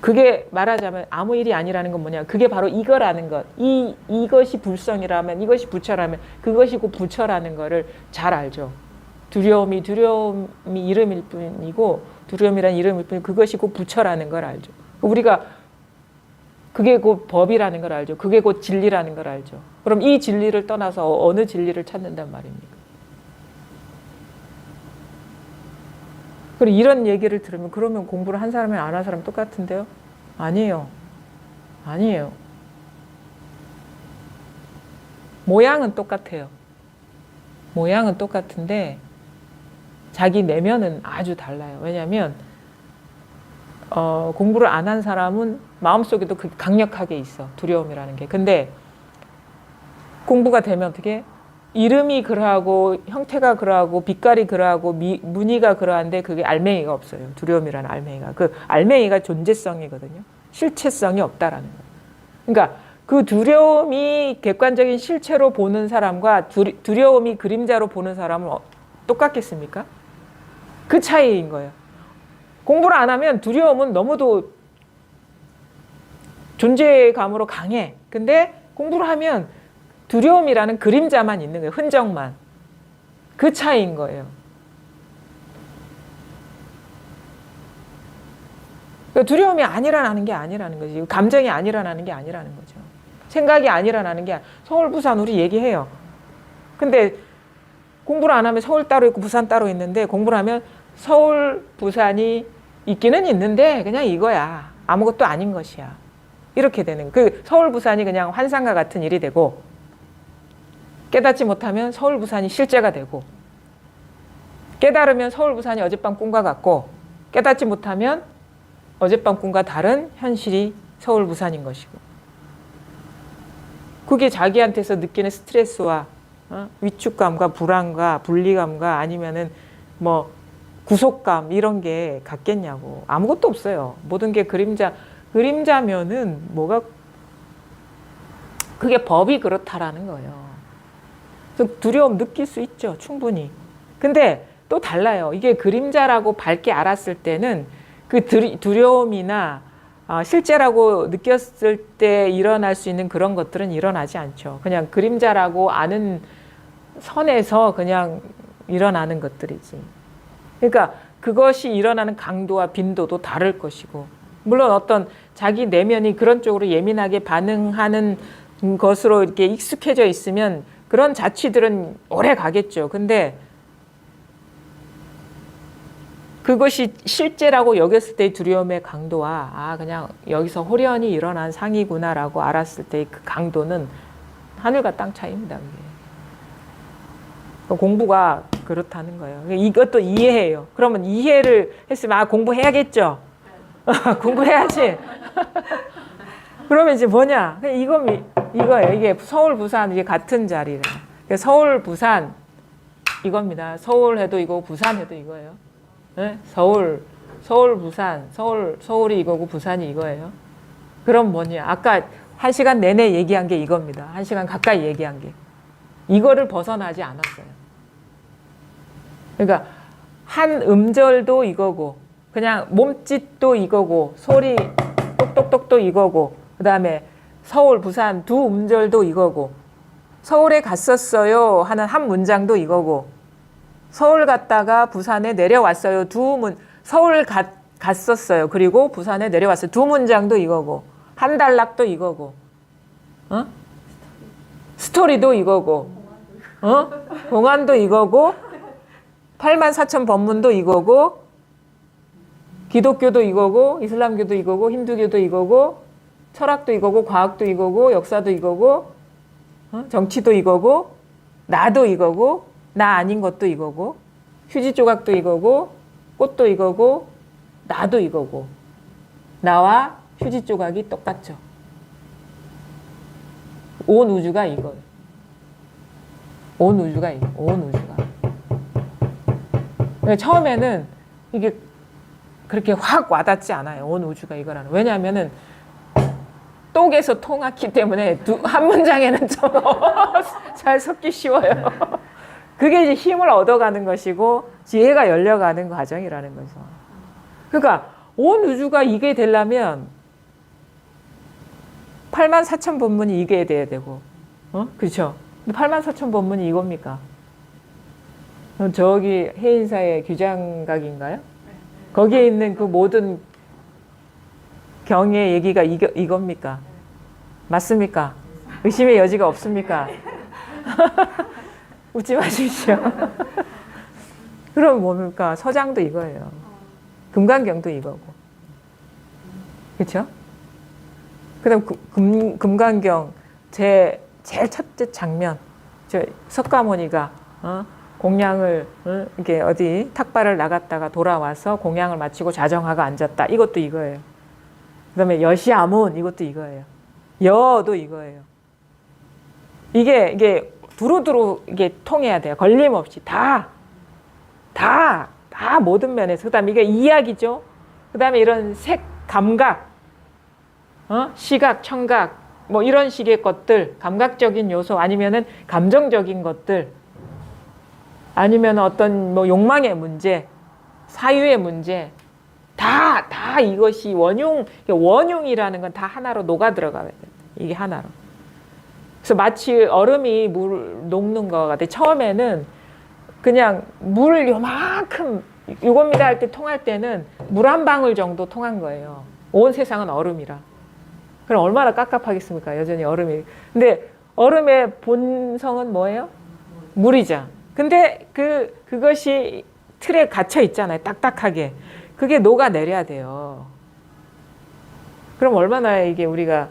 그게 말하자면 아무 일이 아니라는 건 뭐냐? 그게 바로 이거라는 것. 이것이 불성이라면 이것이 부처라면 그것이 곧 부처라는 거를 잘 알죠. 두려움이 이름일 뿐이고 두려움이란 이름일 뿐이고 그것이 곧 부처라는 걸 알죠. 우리가 그게 곧 법이라는 걸 알죠. 그게 곧 진리라는 걸 알죠. 그럼 이 진리를 떠나서 어느 진리를 찾는단 말입니까? 그리고 이런 얘기를 들으면 그러면 공부를 한 사람이 안 한 사람 똑같은데요? 아니에요. 아니에요. 모양은 똑같아요. 모양은 똑같은데 자기 내면은 아주 달라요. 왜냐하면 공부를 안 한 사람은 마음속에도 강력하게 있어. 두려움이라는 게. 근데 공부가 되면 어떻게? 이름이 그러하고 형태가 그러하고 빛깔이 그러하고 무늬가 그러한데 그게 알맹이가 없어요. 두려움이라는 알맹이가. 그 알맹이가 존재성이거든요. 실체성이 없다라는 거예요. 그러니까 그 두려움이 객관적인 실체로 보는 사람과 두려움이 그림자로 보는 사람은 똑같겠습니까? 그 차이인 거예요. 공부를 안 하면 두려움은 너무도 존재감으로 강해. 근데 공부를 하면 두려움이라는 그림자만 있는 거예요. 흔적만. 그 차이인 거예요. 그러니까 두려움이 안 일어나는 게 아니라는 거지. 감정이 안 일어나는 게 아니라는 거죠. 생각이 안 일어나는 게 서울, 부산 우리 얘기해요. 근데 공부를 안 하면 서울 따로 있고 부산 따로 있는데 공부를 하면 서울, 부산이 있기는 있는데 그냥 이거야. 아무것도 아닌 것이야. 이렇게 되는 그 서울 부산이 그냥 환상과 같은 일이 되고 깨닫지 못하면 서울 부산이 실제가 되고 깨달으면 서울 부산이 어젯밤 꿈과 같고 깨닫지 못하면 어젯밤 꿈과 다른 현실이 서울 부산인 것이고 그게 자기한테서 느끼는 스트레스와 위축감과 불안과 분리감과 아니면은 뭐 구속감 이런 게 같겠냐고. 아무것도 없어요. 모든 게 그림자면은 뭐가 그게 법이 그렇다라는 거예요. 그래서 두려움 느낄 수 있죠. 충분히. 근데 또 달라요. 이게 그림자라고 밝게 알았을 때는 그 두려움이나 실제라고 느꼈을 때 일어날 수 있는 그런 것들은 일어나지 않죠. 그냥 그림자라고 아는 선에서 그냥 일어나는 것들이지. 그러니까 그것이 일어나는 강도와 빈도도 다를 것이고 물론 어떤 자기 내면이 그런 쪽으로 예민하게 반응하는 것으로 이렇게 익숙해져 있으면 그런 자취들은 오래 가겠죠. 근데 그것이 실제라고 여겼을 때의 두려움의 강도와 그냥 여기서 호련히 일어난 상이구나라고 알았을 때의 그 강도는 하늘과 땅 차이입니다. 그게. 공부가 그렇다는 거예요. 이것도 이해해요. 그러면 이해를 했으면 공부해야겠죠. 공부해야지. 그러면 이제 뭐냐? 이거예요. 이게 서울 부산 이게 같은 자리래. 서울 부산 이겁니다. 서울 해도 이거 부산 해도 이거예요. 네? 서울 부산 서울이 이거고 부산이 이거예요. 그럼 뭐냐? 아까 1시간 내내 얘기한 게 이겁니다. 1시간 가까이 얘기한 게 이거를 벗어나지 않았어요. 그러니까 한 음절도 이거고 그냥 몸짓도 이거고 소리 똑똑똑도 이거고 그 다음에 서울 부산 두 음절도 이거고 서울에 갔었어요 하는 한 문장도 이거고 서울 갔다가 부산에 내려왔어요 서울 갔었어요 그리고 부산에 내려왔어요 두 문장도 이거고 한 단락도 이거고 스토리도 이거고 공안도 이거고 84,000 법문도 이거고 기독교도 이거고 이슬람교도 이거고 힌두교도 이거고 철학도 이거고 과학도 이거고 역사도 이거고 정치도 이거고 나도 이거고 나 아닌 것도 이거고 휴지 조각도 이거고 꽃도 이거고 나도 이거고 나와 휴지 조각이 똑같죠. 온 우주가 이거예요. 온 우주가 이거. 온 우주가. 처음에는 이게 그렇게 확 와닿지 않아요. 온 우주가 이거라는. 왜냐하면은 똑에서 통했기 때문에 한 문장에는 좀 잘 섞기 쉬워요. 그게 이제 힘을 얻어가는 것이고 지혜가 열려가는 과정이라는 거죠. 그러니까 온 우주가 이게 되려면 84,000 법문이 이게 돼야 되고, 그렇죠? 84,000 법문이 이겁니까? 저기 해인사의 규장각인가요? 거기에 있는 그 모든 경의 얘기가 이겁니까? 맞습니까? 의심의 여지가 없습니까? 웃지 마십시오. 그럼 뭡니까? 서장도 이거예요. 금강경도 이거고. 그렇죠? 그다음 금강경 제일 첫째 장면. 저 석가모니가 공양을 이게 어디 탁발을 나갔다가 돌아와서 공양을 마치고 자정하고 앉았다. 이것도 이거예요. 그다음에 여시아문 이것도 이거예요. 여도 이거예요. 이게 두루두루 이게 통해야 돼요. 걸림없이 다 모든 면에서. 그다음에 이게 이야기죠. 그다음에 이런 색, 감각, 시각, 청각 뭐 이런 식의 것들, 감각적인 요소 아니면은 감정적인 것들 아니면 어떤 뭐 욕망의 문제, 사유의 문제 다 이것이 원흉이라는 건 다 하나로 녹아 들어가야 돼요. 이게 하나로. 그래서 마치 얼음이 물 녹는 것 같아요. 처음에는 그냥 물 요만큼 이겁니다 할 때 통할 때는 물 한 방울 정도 통한 거예요. 온 세상은 얼음이라. 그럼 얼마나 깝깝하겠습니까? 여전히 얼음이. 근데 얼음의 본성은 뭐예요? 물이죠. 근데 그것이 틀에 갇혀 있잖아요. 딱딱하게. 그게 녹아내려야 돼요. 그럼 얼마나 이게 우리가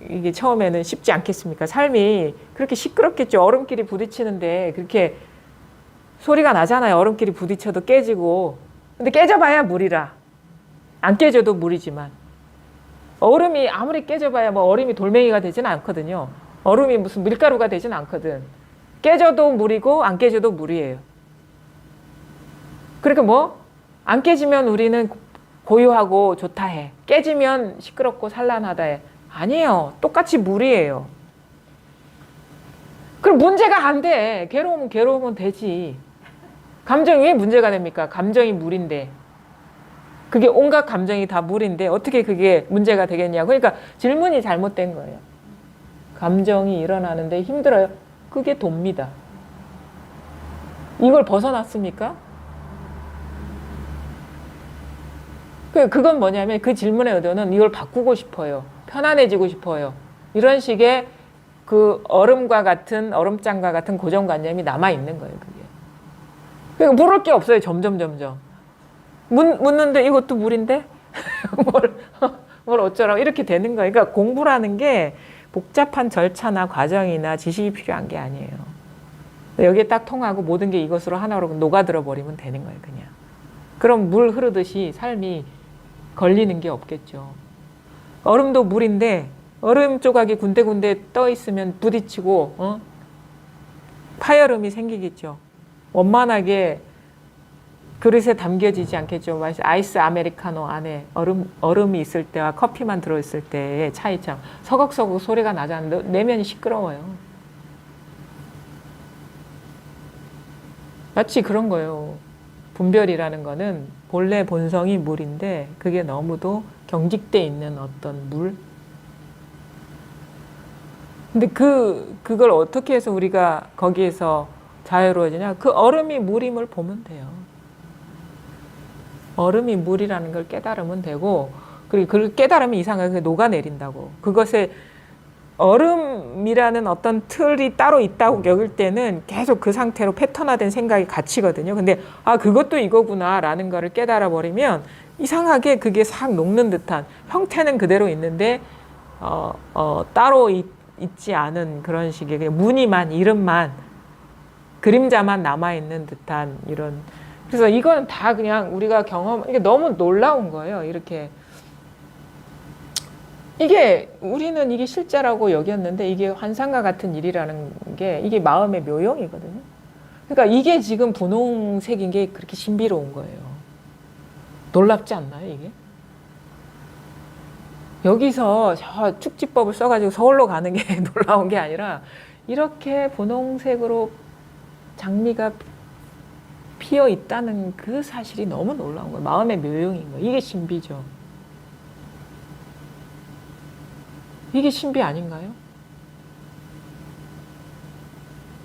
이게 처음에는 쉽지 않겠습니까? 삶이 그렇게 시끄럽겠죠. 얼음끼리 부딪히는데 그렇게 소리가 나잖아요. 얼음끼리 부딪혀도 깨지고. 근데 깨져봐야 물이라. 안 깨져도 물이지만. 얼음이 아무리 깨져봐야 뭐 얼음이 돌멩이가 되지는 않거든요. 얼음이 무슨 밀가루가 되지는 않거든. 깨져도 물이고 안 깨져도 물이에요. 그러니까 뭐? 안 깨지면 우리는 고요하고 좋다 해. 깨지면 시끄럽고 산란하다 해. 아니에요. 똑같이 물이에요. 그럼 문제가 안 돼. 괴로우면 괴로우면 되지. 감정이 왜 문제가 됩니까? 감정이 물인데. 그게 온갖 감정이 다 물인데 어떻게 그게 문제가 되겠냐고. 그러니까 질문이 잘못된 거예요. 감정이 일어나는데 힘들어요. 그게 돕니다. 이걸 벗어났습니까? 그건 뭐냐면 그 질문의 의도는 이걸 바꾸고 싶어요. 편안해지고 싶어요. 이런 식의 그 얼음과 같은 얼음장과 같은 고정관념이 남아있는 거예요. 그게. 그러니까 물을 게 없어요. 점점. 묻는데 이것도 물인데? 뭘 어쩌라고 이렇게 되는 거예요. 그러니까 공부라는 게 복잡한 절차나 과정이나 지식이 필요한 게 아니에요. 여기에 딱 통하고 모든 게 이것으로 하나로 녹아들어 버리면 되는 거예요. 그냥. 그럼 물 흐르듯이 삶이 걸리는 게 없겠죠. 얼음도 물인데 얼음 조각이 군데군데 떠 있으면 부딪히고 파열음이 생기겠죠. 원만하게 그릇에 담겨지지 않겠죠. 아이스 아메리카노 안에 얼음이 있을 때와 커피만 들어있을 때의 차이점. 서걱서걱 소리가 나잖아요. 내면이 시끄러워요. 마치 그런 거예요. 분별이라는 거는 본래 본성이 물인데 그게 너무도 경직돼 있는 어떤 물. 근데 그걸 어떻게 해서 우리가 거기에서 자유로워지냐? 그 얼음이 물임을 보면 돼요. 얼음이 물이라는 걸 깨달으면 되고, 그리고 그걸 깨달으면 이상하게 녹아내린다고. 그것에 얼음이라는 어떤 틀이 따로 있다고 여길 때는 계속 그 상태로 패턴화된 생각이 갇히거든요. 근데 그것도 이거구나 라는 거를 깨달아 버리면 이상하게 그게 싹 녹는 듯한, 형태는 그대로 있는데 따로 있지 않은 그런 식의 그냥 무늬만, 이름만, 그림자만 남아있는 듯한 이런. 그래서 이건 다 그냥 우리가 이게 너무 놀라운 거예요. 이렇게. 우리는 이게 실제라고 여겼는데 이게 환상과 같은 일이라는 게 이게 마음의 묘용이거든요. 그러니까 이게 지금 분홍색인 게 그렇게 신비로운 거예요. 놀랍지 않나요, 이게? 여기서 저 축지법을 써가지고 서울로 가는 게 놀라운 게 아니라 이렇게 분홍색으로 장미가 피어 있다는 그 사실이 너무 놀라운 거예요. 마음의 묘용인 거예요. 이게 신비죠. 이게 신비 아닌가요?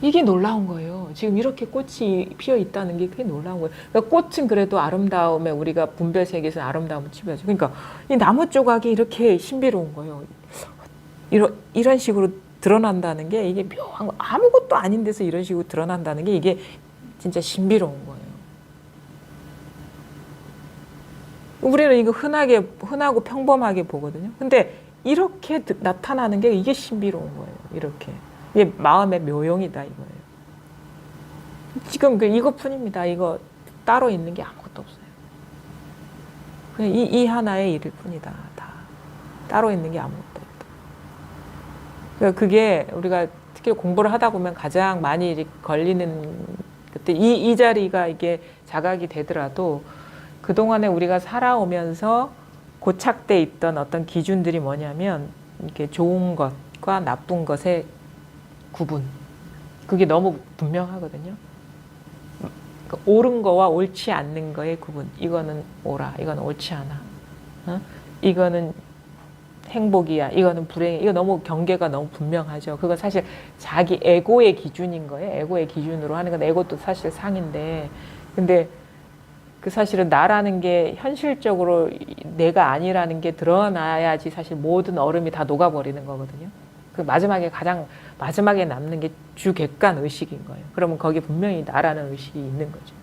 이게 놀라운 거예요. 지금 이렇게 꽃이 피어 있다는 게 그게 놀라운 거예요. 그러니까 꽃은 그래도 아름다움에 우리가 분별 세계에서 아름다움을 치부하죠. 그러니까 이 나무 조각이 이렇게 신비로운 거예요. 이런 식으로 드러난다는 게 이게 묘한 거. 아무것도 아닌 데서 이런 식으로 드러난다는 게 이게 진짜 신비로운 거예요. 우리는 이거 흔하고 평범하게 보거든요. 근데 이렇게 나타나는 게 이게 신비로운 거예요. 이렇게. 이게 마음의 묘용이다 이거예요. 지금 이것뿐입니다. 이거 따로 있는 게 아무것도 없어요. 그냥 이 하나의 일일 뿐이다. 다. 따로 있는 게 아무것도 없다. 그러니까 그게 우리가 특히 공부를 하다 보면 가장 많이 걸리는 그때 이 자리가 이게 자각이 되더라도 그동안에 우리가 살아오면서 고착돼 있던 어떤 기준들이 뭐냐면 이렇게 좋은 것과 나쁜 것의 구분. 그게 너무 분명하거든요. 그러니까 옳은 거와 옳지 않는 거의 구분. 이거는 옳아. 이건 옳지 않아. 이거는 행복이야. 이거는 불행이야. 이거 너무 경계가 너무 분명하죠. 그건 사실 자기 에고의 기준인 거예요. 에고의 기준으로 하는 건 에고도 사실 상인데. 근데 그 사실은 나라는 게 현실적으로 내가 아니라는 게 드러나야지 사실 모든 얼음이 다 녹아버리는 거거든요. 그 가장 마지막에 남는 게 주객관 의식인 거예요. 그러면 거기에 분명히 나라는 의식이 있는 거죠.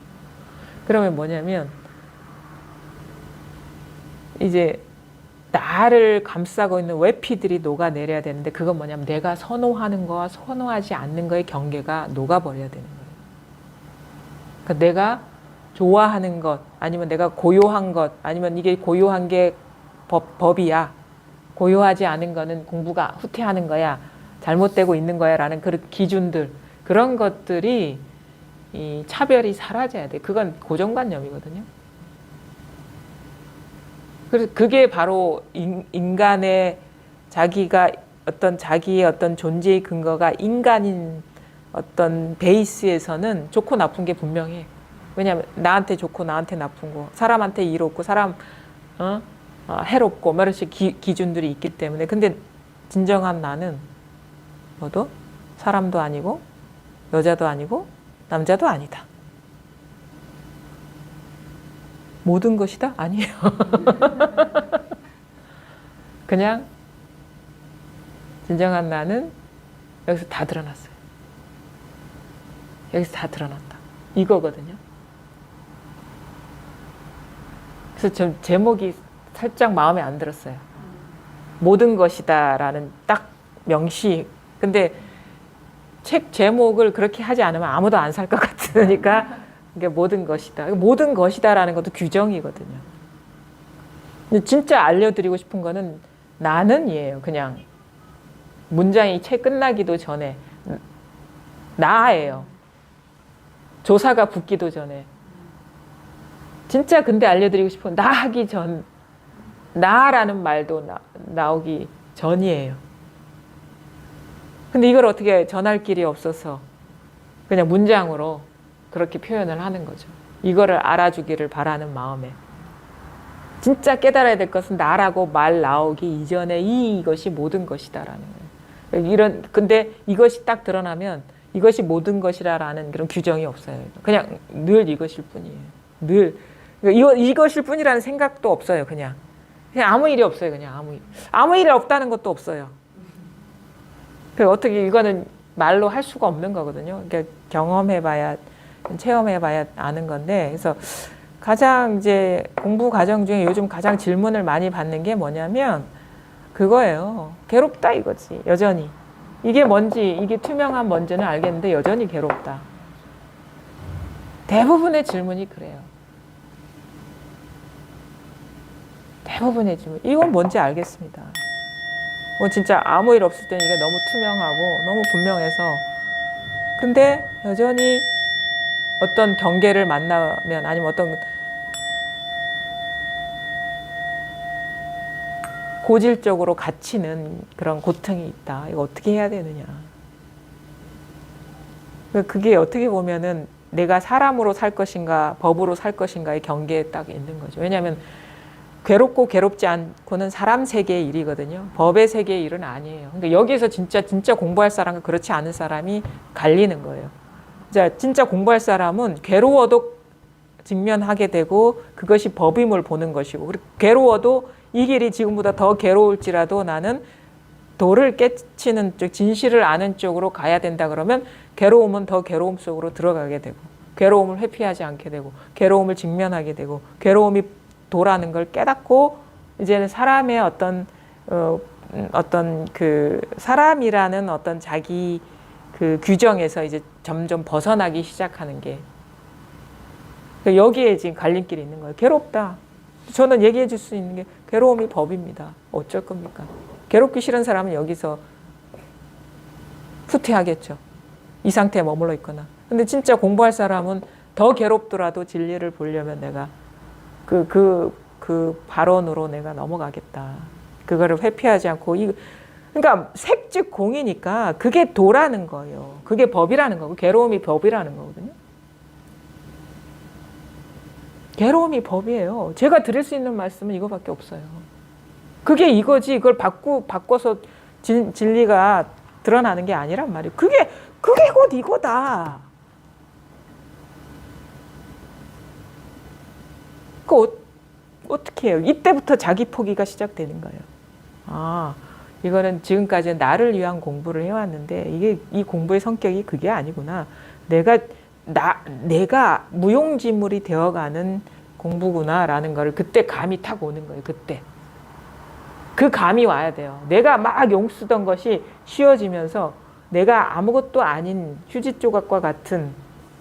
그러면 뭐냐면 이제 나를 감싸고 있는 외피들이 녹아내려야 되는데 그건 뭐냐면 내가 선호하는 거와 선호하지 않는 거의 경계가 녹아버려야 되는 거예요. 그러니까 내가 좋아하는 것 아니면 내가 고요한 것 아니면 이게 고요한 게 법이야. 고요하지 않은 거는 공부가 후퇴하는 거야. 잘못되고 있는 거야 라는 그런 기준들 그런 것들이 이 차별이 사라져야 돼. 그건 고정관념이거든요. 그래서 그게 바로 인간의 자기의 어떤 존재의 근거가 인간인 어떤 베이스에서는 좋고 나쁜 게 분명해. 왜냐하면 나한테 좋고 나한테 나쁜 거, 사람한테 이롭고 사람 해롭고 뭐 이런 식 기준들이 있기 때문에. 근데 진정한 나는 너도 사람도 아니고 여자도 아니고 남자도 아니다. 모든 것이다? 아니에요. 그냥 진정한 나는 여기서 다 드러났어요. 여기서 다 드러났다. 이거거든요. 그래서 저 제목이 살짝 마음에 안 들었어요. 모든 것이다 라는 딱 명시. 근데 책 제목을 그렇게 하지 않으면 아무도 안 살 것 같으니까 이게 모든 것이다. 모든 것이다라는 것도 규정이거든요. 근데 진짜 알려드리고 싶은 거는 나는이에요. 그냥 문장이 책 끝나기도 전에 나예요. 조사가 붙기도 전에. 진짜 근데 알려드리고 싶은 나 하기 전, 나라는 말도 나오기 전이에요. 근데 이걸 어떻게 전할 길이 없어서 그냥 문장으로 그렇게 표현을 하는 거죠. 이거를 알아주기를 바라는 마음에. 진짜 깨달아야 될 것은 나라고 말 나오기 이전에 이것이 모든 것이다라는 거예요. 근데 이것이 딱 드러나면 이것이 모든 것이라는 그런 규정이 없어요. 그냥 늘 이것일 뿐이에요. 늘. 이것일 뿐이라는 생각도 없어요. 그냥 아무 일이 없어요. 그냥 아무 일이 없다는 것도 없어요. 어떻게 이거는 말로 할 수가 없는 거거든요. 그러니까 경험해봐야, 체험해봐야 아는 건데, 그래서 가장 이제 공부 과정 중에 요즘 가장 질문을 많이 받는 게 뭐냐면 그거예요. 괴롭다 이거지. 여전히 이게 뭔지, 이게 투명한 뭔지는 알겠는데 여전히 괴롭다. 대부분의 질문이 그래요. 대부분의 질문. 이건 뭔지 알겠습니다. 뭐 진짜 아무 일 없을 때는 이게 너무 투명하고 너무 분명해서, 근데 여전히 어떤 경계를 만나면 아니면 어떤 고질적으로 갇히는 그런 고통이 있다. 이거 어떻게 해야 되느냐. 그게 어떻게 보면은 내가 사람으로 살 것인가 법으로 살 것인가의 경계에 딱 있는 거죠. 왜냐하면 괴롭고 괴롭지 않고는 사람 세계의 일이거든요. 법의 세계의 일은 아니에요. 그러니까 여기에서 진짜 공부할 사람과 그렇지 않은 사람이 갈리는 거예요. 진짜 공부할 사람은 괴로워도 직면하게 되고 그것이 법임을 보는 것이고, 그리고 괴로워도 이 길이 지금보다 더 괴로울지라도 나는 도를 깨치는 쪽, 진실을 아는 쪽으로 가야 된다 그러면 괴로움은 더 괴로움 속으로 들어가게 되고, 괴로움을 회피하지 않게 되고, 괴로움을 직면하게 되고, 괴로움이 도라는 걸 깨닫고 이제는 사람의 어떤 그 사람이라는 어떤 자기 그 규정에서 이제 점점 벗어나기 시작하는 게, 여기에 지금 갈림길이 있는 거예요. 괴롭다. 저는 얘기해 줄 수 있는 게 괴로움이 법입니다. 어쩔 겁니까? 괴롭기 싫은 사람은 여기서 후퇴하겠죠. 이 상태에 머물러 있거나. 근데 진짜 공부할 사람은 더 괴롭더라도 진리를 보려면 내가 그 발언으로 내가 넘어가겠다. 그거를 회피하지 않고, 그러니까 색즉 공이니까 그게 도라는 거예요. 그게 법이라는 거고, 괴로움이 법이라는 거거든요. 괴로움이 법이에요. 제가 드릴 수 있는 말씀은 이거밖에 없어요. 그게 이거지, 이걸 바꿔서 진리가 드러나는 게 아니란 말이에요. 그게 곧 이거다. 어떻게 해요? 이때부터 자기 포기가 시작되는 거예요. 아, 이거는 지금까지 나를 위한 공부를 해왔는데 이 공부의 성격이 그게 아니구나. 내가 무용지물이 되어가는 공부구나라는 걸 그때 감이 탁 오는 거예요. 그때. 그 감이 와야 돼요. 내가 막 용쓰던 것이 쉬워지면서 내가 아무것도 아닌 휴지 조각과 같은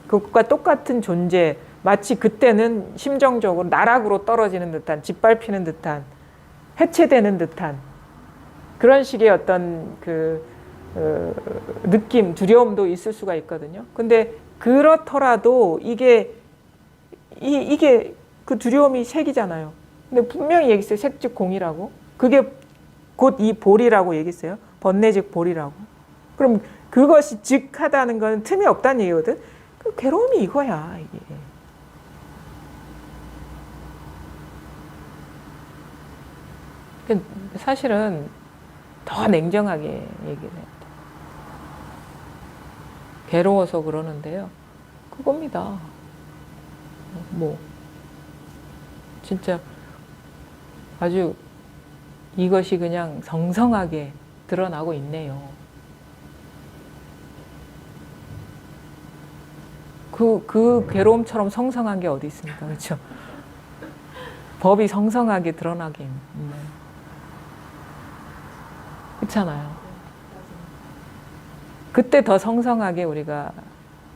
그것과 똑같은 존재, 마치 그때는 심정적으로 나락으로 떨어지는 듯한, 짓밟히는 듯한, 해체되는 듯한 그런 식의 어떤 느낌, 두려움도 있을 수가 있거든요. 근데 그렇더라도 이게 그 두려움이 색이잖아요. 근데 분명히 얘기했어요. 색즉 공이라고. 그게 곧 이 볼이라고 얘기했어요. 번뇌즉 볼이라고. 그럼 그것이 즉하다는 건 틈이 없다는 얘기거든. 그 괴로움이 이거야, 이게. 사실은 더 냉정하게 얘기를 해야 돼. 괴로워서 그러는데요. 그겁니다. 뭐 진짜 아주 이것이 그냥 성성하게 드러나고 있네요. 그 괴로움처럼 성성한 게 어디 있습니까? 그렇죠? 법이 성성하게 드러나게 있는. 그렇잖아요. 그때 더 성성하게 우리가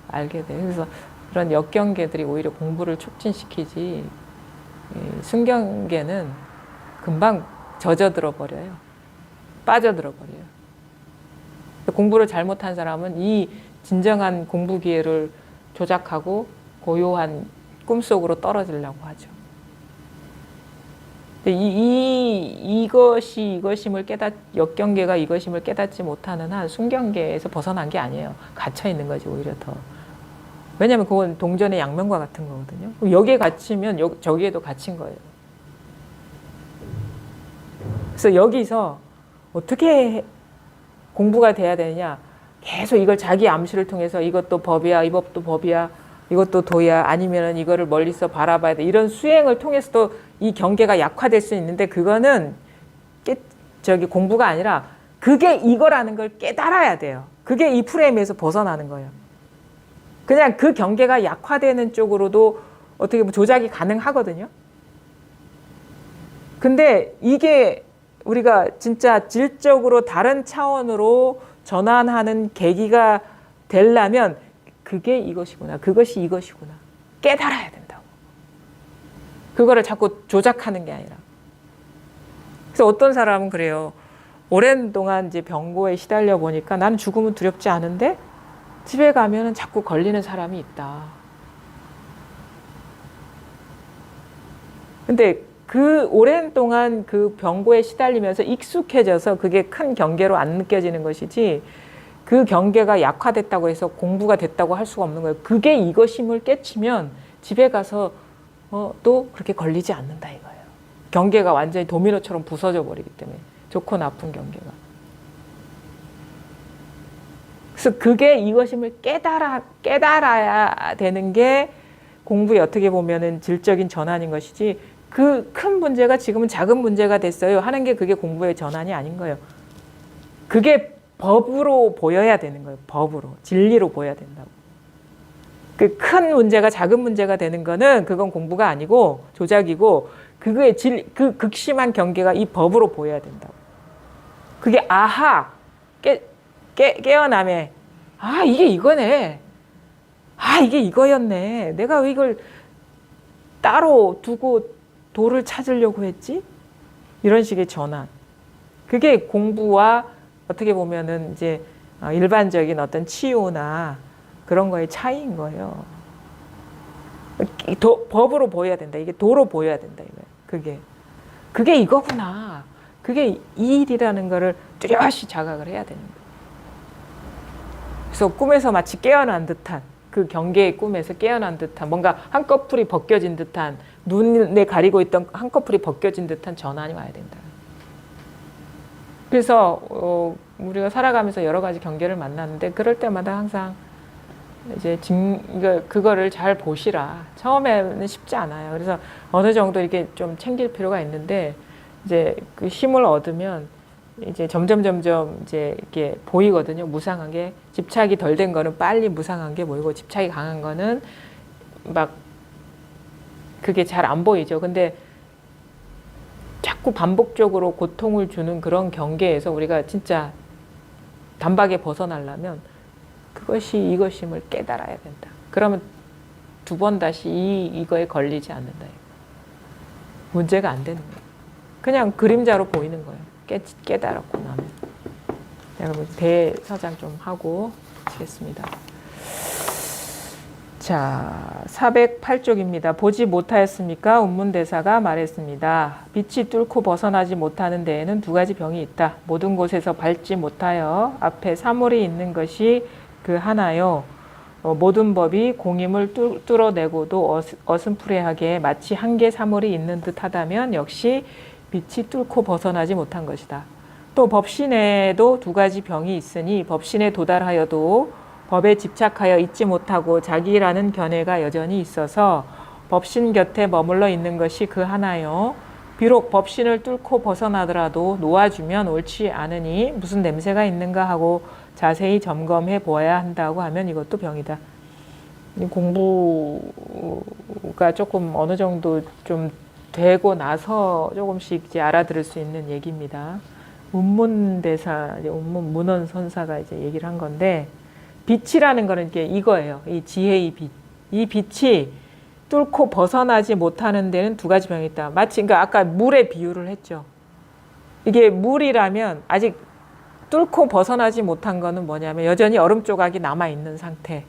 알게 돼요. 그래서 그런 역경계들이 오히려 공부를 촉진시키지, 순경계는 금방 젖어들어 버려요. 빠져들어 버려요. 공부를 잘못한 사람은 이 진정한 공부 기회를 조작하고 고요한 꿈속으로 떨어지려고 하죠. 이것임을 역경계가 이것임을 깨닫지 못하는 한 순경계에서 벗어난 게 아니에요. 갇혀 있는 거지, 오히려 더. 왜냐하면 그건 동전의 양면과 같은 거거든요. 그럼 여기에 갇히면 저기에도 갇힌 거예요. 그래서 여기서 어떻게 공부가 돼야 되느냐. 계속 이걸 자기 암시를 통해서 이것도 법이야, 이 법도 법이야, 이것도 도야, 아니면은 이거를 멀리서 바라봐야 돼. 이런 수행을 통해서도 이 경계가 약화될 수 있는데 그거는 공부가 아니라 그게 이거라는 걸 깨달아야 돼요. 그게 이 프레임에서 벗어나는 거예요. 그냥 그 경계가 약화되는 쪽으로도 어떻게 보면 조작이 가능하거든요. 근데 이게 우리가 진짜 질적으로 다른 차원으로 전환하는 계기가 되려면 그게 이것이구나, 그것이 이것이구나 깨달아야 된다고. 그거를 자꾸 조작하는 게 아니라. 그래서 어떤 사람은 그래요. 오랜 동안 이제 병고에 시달려 보니까 나는 죽음은 두렵지 않은데 집에 가면은 자꾸 걸리는 사람이 있다. 근데 그 오랜 동안 그 병고에 시달리면서 익숙해져서 그게 큰 경계로 안 느껴지는 것이지, 그 경계가 약화됐다고 해서 공부가 됐다고 할 수가 없는 거예요. 그게 이것임을 깨치면 집에 가서 또 그렇게 걸리지 않는다 이거예요. 경계가 완전히 도미노처럼 부서져 버리기 때문에, 좋고 나쁜 경계가. 그래서 그게 이것임을 깨달아야 되는 게 공부의 어떻게 보면은 질적인 전환인 것이지, 그 큰 문제가 지금은 작은 문제가 됐어요 하는 게 그게 공부의 전환이 아닌 거예요. 그게 법으로 보여야 되는 거예요. 법으로. 진리로 보여야 된다고. 그 큰 문제가 작은 문제가 되는 거는 그건 공부가 아니고 조작이고, 그 극심한 경계가 이 법으로 보여야 된다고. 그게 아하, 깨어남에, 아, 이게 이거네. 아, 이게 이거였네. 내가 왜 이걸 따로 두고 도를 찾으려고 했지? 이런 식의 전환. 그게 공부와 어떻게 보면은 이제 일반적인 어떤 치유나 그런 거의 차이인 거예요. 법으로 보여야 된다. 이게 도로 보여야 된다. 이거예요. 그게 이거구나. 그게 이 일이라는 거를 뚜렷이 자각을 해야 되는 거예요. 그래서 꿈에서 마치 깨어난 듯한, 그 경계의 꿈에서 깨어난 듯한, 뭔가 한꺼풀이 벗겨진 듯한, 눈에 가리고 있던 한꺼풀이 벗겨진 듯한 전환이 와야 된다. 그래서 우리가 살아가면서 여러 가지 경계를 만났는데, 그럴 때마다 항상 이제 그거를 잘 보시라. 처음에는 쉽지 않아요. 그래서 어느 정도 이렇게 좀 챙길 필요가 있는데, 이제 그 힘을 얻으면 이제 점점 이제 이렇게 보이거든요. 무상한 게. 집착이 덜 된 거는 빨리 무상한 게 보이고, 집착이 강한 거는 막 그게 잘 안 보이죠. 근데 자꾸 반복적으로 고통을 주는 그런 경계에서 우리가 진짜 단박에 벗어나려면 그것이 이것임을 깨달아야 된다. 그러면 두 번 다시 이거에 걸리지 않는다. 문제가 안 되는 거예요. 그냥 그림자로 보이는 거예요. 깨달았고 나면. 여러분 대서장 좀 하고 치겠습니다. 자, 408쪽입니다. 보지 못하였습니까? 운문대사가 말했습니다. 빛이 뚫고 벗어나지 못하는 데에는 두 가지 병이 있다. 모든 곳에서 밟지 못하여 앞에 사물이 있는 것이 그 하나요. 모든 법이 공임을 뚫어내고도 어슴푸레하게 마치 한 개 사물이 있는 듯 하다면 역시 빛이 뚫고 벗어나지 못한 것이다. 또 법신에도 두 가지 병이 있으니 법신에 도달하여도 법에 집착하여 있지 못하고 자기라는 견해가 여전히 있어서 법신 곁에 머물러 있는 것이 그 하나요. 비록 법신을 뚫고 벗어나더라도 놓아주면 옳지 않으니 무슨 냄새가 있는가 하고 자세히 점검해 보아야 한다고 하면 이것도 병이다. 공부가 조금 어느 정도 좀 되고 나서 조금씩 이제 알아들을 수 있는 얘기입니다. 운문대사, 문헌선사가 이제 얘기를 한 건데, 빛이라는 거는 이거예요. 이 지혜의 빛. 이 빛이 뚫고 벗어나지 못하는 데는 두 가지 병이 있다. 마치, 그러니까 아까 물에 비유를 했죠. 이게 물이라면 아직 뚫고 벗어나지 못한 거는 뭐냐면 여전히 얼음 조각이 남아있는 상태에는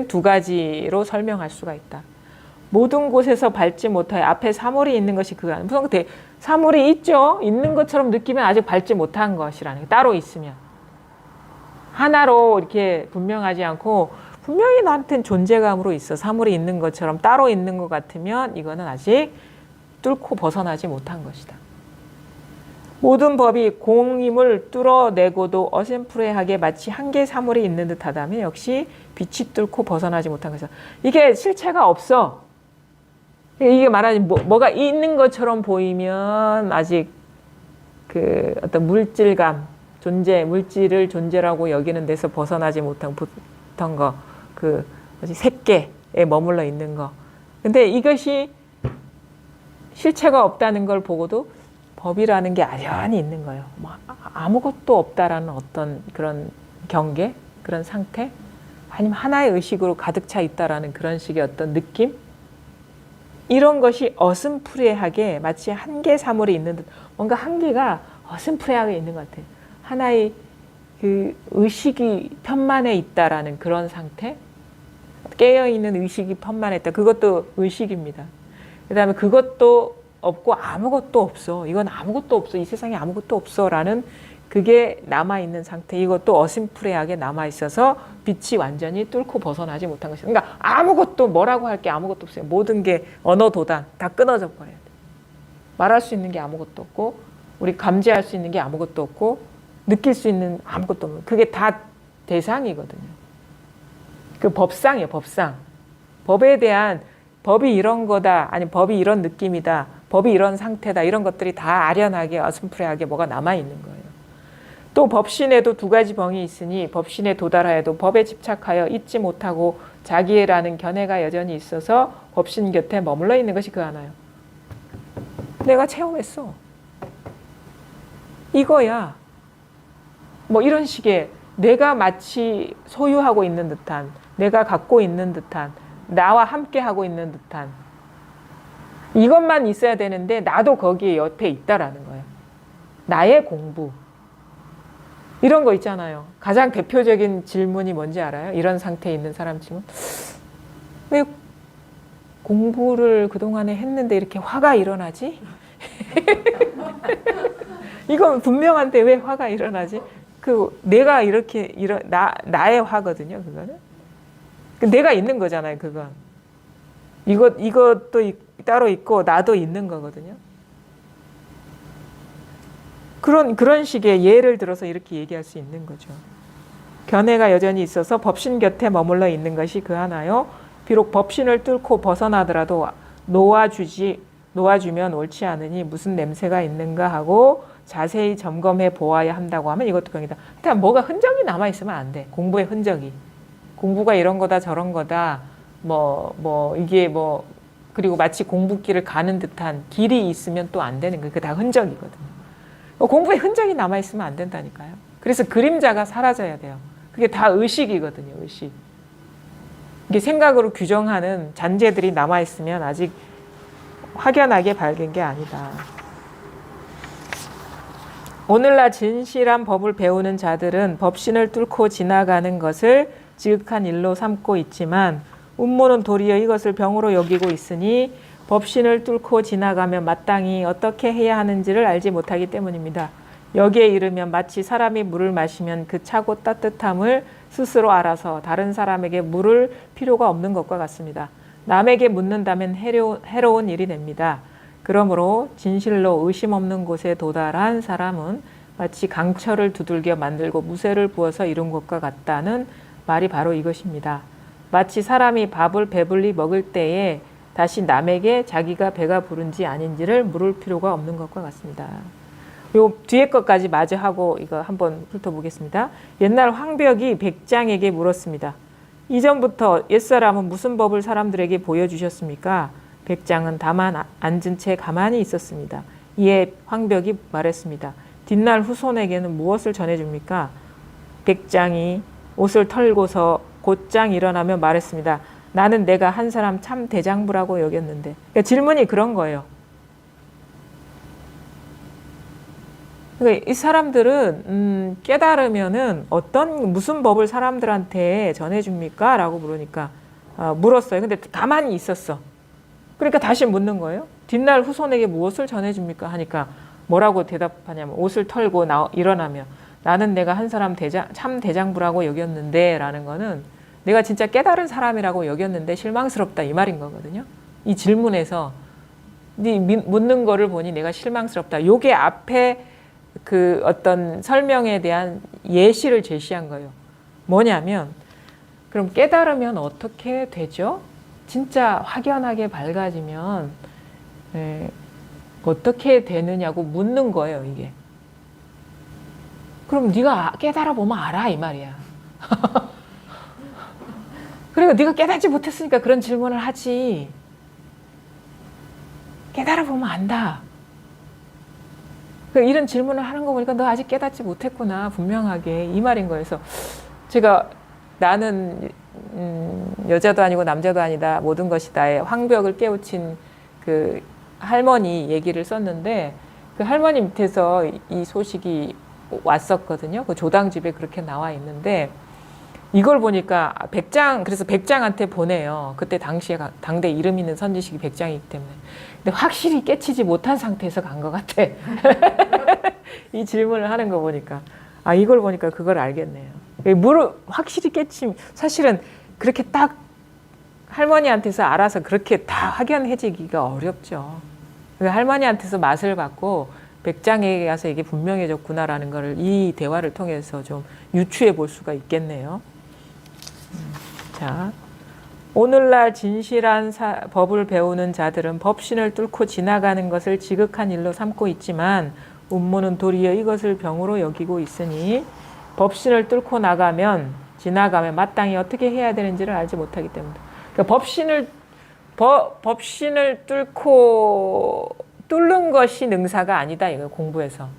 두 가지로 설명할 수가 있다. 모든 곳에서 밟지 못하여 앞에 사물이 있는 것이 그거 아니에요. 무슨 사물이 있죠. 있는 것처럼 느끼면 아직 밟지 못한 것이라는 게 따로 있으면. 하나로 이렇게 분명하지 않고 분명히 나한테는 존재감으로 있어. 사물이 있는 것처럼 따로 있는 것 같으면 이거는 아직 뚫고 벗어나지 못한 것이다. 모든 법이 공임을 뚫어내고도 어셈푸레하게 마치 한 개의 사물이 있는 듯하다면 역시 빛이 뚫고 벗어나지 못한 것이다. 이게 실체가 없어. 이게 말하자면 뭐가 있는 것처럼 보이면 아직 그 어떤 물질감, 물질을 존재라고 여기는 데서 벗어나지 못한 거, 그 색계에 머물러 있는 거. 근데 이것이 실체가 없다는 걸 보고도 법이라는 게 아련히 있는 거예요. 아무것도 없다라는 어떤 그런 경계, 그런 상태, 아니면 하나의 의식으로 가득 차 있다라는 그런 식의 어떤 느낌, 이런 것이 어슴푸레하게 마치 한 개 사물이 있는 듯, 뭔가 한 개가 어슴푸레하게 있는 것 같아요. 하나의 그 의식이 편만해 있다라는 그런 상태, 깨어 있는 의식이 편만해 있다. 그것도 의식입니다. 그다음에 그것도 없고 아무것도 없어. 이건 아무것도 없어. 이 세상에 아무것도 없어라는 그게 남아있는 상태. 이것도 어심푸레하게 남아있어서 빛이 완전히 뚫고 벗어나지 못한 것이다. 그러니까 아무것도 뭐라고 할 게 아무것도 없어요. 모든 게 언어 도단 다 끊어져 버려야 돼. 말할 수 있는 게 아무것도 없고 우리 감지할 수 있는 게 아무것도 없고 느낄 수 있는 아무것도 없는 그게 다 대상이거든요. 그 법상이에요. 법상. 법에 대한 법이 이런 거다. 아니 법이 이런 느낌이다. 법이 이런 상태다. 이런 것들이 다 아련하게 어슴푸레하게 뭐가 남아있는 거예요. 또 법신에도 두 가지 병이 있으니 법신에 도달하여도 법에 집착하여 잊지 못하고 자기애라는 견해가 여전히 있어서 법신 곁에 머물러 있는 것이 그 하나요. 내가 체험했어. 이거야. 뭐 이런 식의 내가 마치 소유하고 있는 듯한, 내가 갖고 있는 듯한, 나와 함께 하고 있는 듯한 이것만 있어야 되는데 나도 거기에 옆에 있다라는 거예요. 나의 공부. 이런 거 있잖아요. 가장 대표적인 질문이 뭔지 알아요? 이런 상태에 있는 사람 질문. 왜 공부를 그동안에 했는데 이렇게 화가 일어나지? 이건 분명한데 왜 화가 일어나지? 그 내가 이렇게 나의 화거든요. 그거는. 내가 있는 거잖아요. 그건. 이것도 따로 있고 나도 있는 거거든요. 그런 식의 예를 들어서 이렇게 얘기할 수 있는 거죠. 견해가 여전히 있어서 법신 곁에 머물러 있는 것이 그 하나요. 비록 법신을 뚫고 벗어나더라도 놓아주면 옳지 않으니 무슨 냄새가 있는가 하고 자세히 점검해 보아야 한다고 하면 이것도 병이다. 일단 뭐가 흔적이 남아있으면 안 돼. 공부의 흔적이. 공부가 이런 거다 저런 거다. 이게 그리고 마치 공부길을 가는 듯한 길이 있으면 또 안 되는 거예요. 그게 다 흔적이거든요. 공부에 흔적이 남아있으면 안 된다니까요. 그래서 그림자가 사라져야 돼요. 그게 다 의식이거든요. 의식. 이게 생각으로 규정하는 잔재들이 남아있으면 아직 확연하게 밝은 게 아니다. 오늘날 진실한 법을 배우는 자들은 법신을 뚫고 지나가는 것을 지극한 일로 삼고 있지만 운모는 도리어 이것을 병으로 여기고 있으니 법신을 뚫고 지나가면 마땅히 어떻게 해야 하는지를 알지 못하기 때문입니다. 여기에 이르면 마치 사람이 물을 마시면 그 차고 따뜻함을 스스로 알아서 다른 사람에게 물을 필요가 없는 것과 같습니다. 남에게 묻는다면 해로운 일이 됩니다. 그러므로 진실로 의심 없는 곳에 도달한 사람은 마치 강철을 두들겨 만들고 무쇠를 부어서 이룬 것과 같다는 말이 바로 이것입니다. 마치 사람이 밥을 배불리 먹을 때에 다시 남에게 자기가 배가 부른지 아닌지를 물을 필요가 없는 것과 같습니다. 요 뒤에 것까지 마저 하고 이거 한번 훑어보겠습니다. 옛날 황벽이 백장에게 물었습니다. 이전부터 옛사람은 무슨 법을 사람들에게 보여주셨습니까? 백장은 다만 앉은 채 가만히 있었습니다. 이에 황벽이 말했습니다. 뒷날 후손에게는 무엇을 전해줍니까? 백장이 옷을 털고서 곧장 일어나며 말했습니다. 나는 내가 한 사람 참 대장부라고 여겼는데. 그러니까 질문이 그런 거예요. 그러니까 이 사람들은 깨달으면은 무슨 법을 사람들한테 전해줍니까? 라고 물으니까 물었어요. 근데 가만히 있었어. 그러니까 다시 묻는 거예요. 뒷날 후손에게 무엇을 전해줍니까? 하니까 뭐라고 대답하냐면 옷을 털고 일어나며 나는 내가 한 사람 참 대장부라고 여겼는데 라는 거는 내가 진짜 깨달은 사람이라고 여겼는데 실망스럽다 이 말인 거거든요. 이 질문에서 묻는 거를 보니 내가 실망스럽다. 요게 앞에 그 어떤 설명에 대한 예시를 제시한 거예요. 뭐냐면 그럼 깨달으면 어떻게 되죠? 진짜 확연하게 밝아지면 어떻게 되느냐고 묻는 거예요. 이게. 그럼 네가 깨달아 보면 알아 이 말이야. 그리고 네가 깨닫지 못했으니까 그런 질문을 하지. 깨달아 보면 안다. 이런 질문을 하는 거 보니까 너 아직 깨닫지 못했구나 분명하게 이 말인 거예요. 그래서 제가 나는 여자도 아니고 남자도 아니다 모든 것이다의 황벽을 깨우친 그 할머니 얘기를 썼는데 그 할머니 밑에서 이 소식이 왔었거든요. 그 조당집에 그렇게 나와 있는데 이걸 보니까 그래서 백장한테 보내요. 그때 당시에 당대 이름 있는 선지식이 백장이기 때문에. 근데 확실히 깨치지 못한 상태에서 간 것 같아. 이 질문을 하는 거 보니까. 이걸 보니까 그걸 알겠네요. 확실히 사실은 그렇게 딱 할머니한테서 알아서 그렇게 다 확연해지기가 어렵죠. 할머니한테서 맛을 받고 백장에게 가서 이게 분명해졌구나라는 걸 이 대화를 통해서 좀 유추해 볼 수가 있겠네요. 자, 오늘날 진실한 법을 배우는 자들은 법신을 뚫고 지나가는 것을 지극한 일로 삼고 있지만 운모는 도리어 이것을 병으로 여기고 있으니 법신을 뚫고 지나가면 마땅히 어떻게 해야 되는지를 알지 못하기 때문이다. 그러니까 법신을 뚫는 것이 능사가 아니다. 이거 공부에서.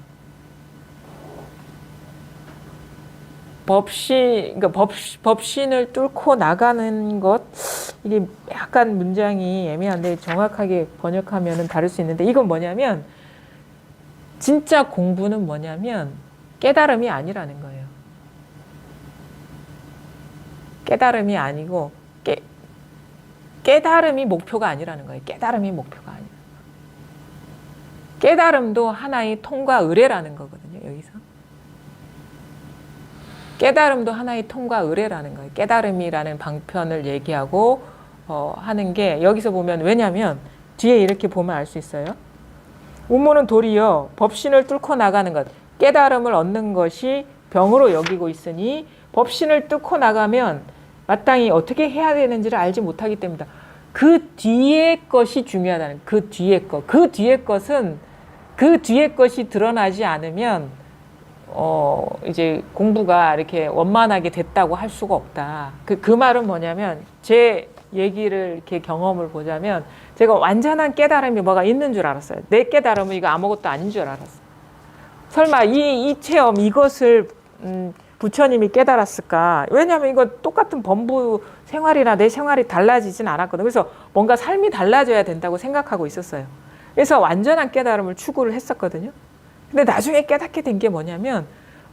그러니까 법신을 뚫고 나가는 것, 이게 약간 문장이 애매한데 정확하게 번역하면 다를 수 있는데 이건 뭐냐면 진짜 공부는 뭐냐면 깨달음이 아니라는 거예요. 깨달음이 아니고 깨달음이 목표가 아니라는 거예요. 깨달음이 목표가 아니라. 깨달음도 하나의 통과 의례라는 거거든요. 여기서. 깨달음도 하나의 통과 의례라는 거예요. 깨달음이라는 방편을 얘기하고 하는 게 여기서 보면 왜냐하면 뒤에 이렇게 보면 알 수 있어요. 운모는 도리어 법신을 뚫고 나가는 것, 깨달음을 얻는 것이 병으로 여기고 있으니 법신을 뚫고 나가면 마땅히 어떻게 해야 되는지를 알지 못하기 때문이다. 그 뒤에 것이 중요하다는 그 뒤에 것. 그 뒤에 것은 그 뒤에 것이 드러나지 않으면 이제 공부가 이렇게 원만하게 됐다고 할 수가 없다. 그 말은 뭐냐면 제 얘기를 이렇게 경험을 보자면 제가 완전한 깨달음이 뭐가 있는 줄 알았어요. 내 깨달음은 이거 아무것도 아닌 줄 알았어요. 설마 이 체험 이것을 부처님이 깨달았을까? 왜냐하면 이거 똑같은 범부 생활이나 내 생활이 달라지진 않았거든요. 그래서 뭔가 삶이 달라져야 된다고 생각하고 있었어요. 그래서 완전한 깨달음을 추구를 했었거든요. 근데 나중에 깨닫게 된 게 뭐냐면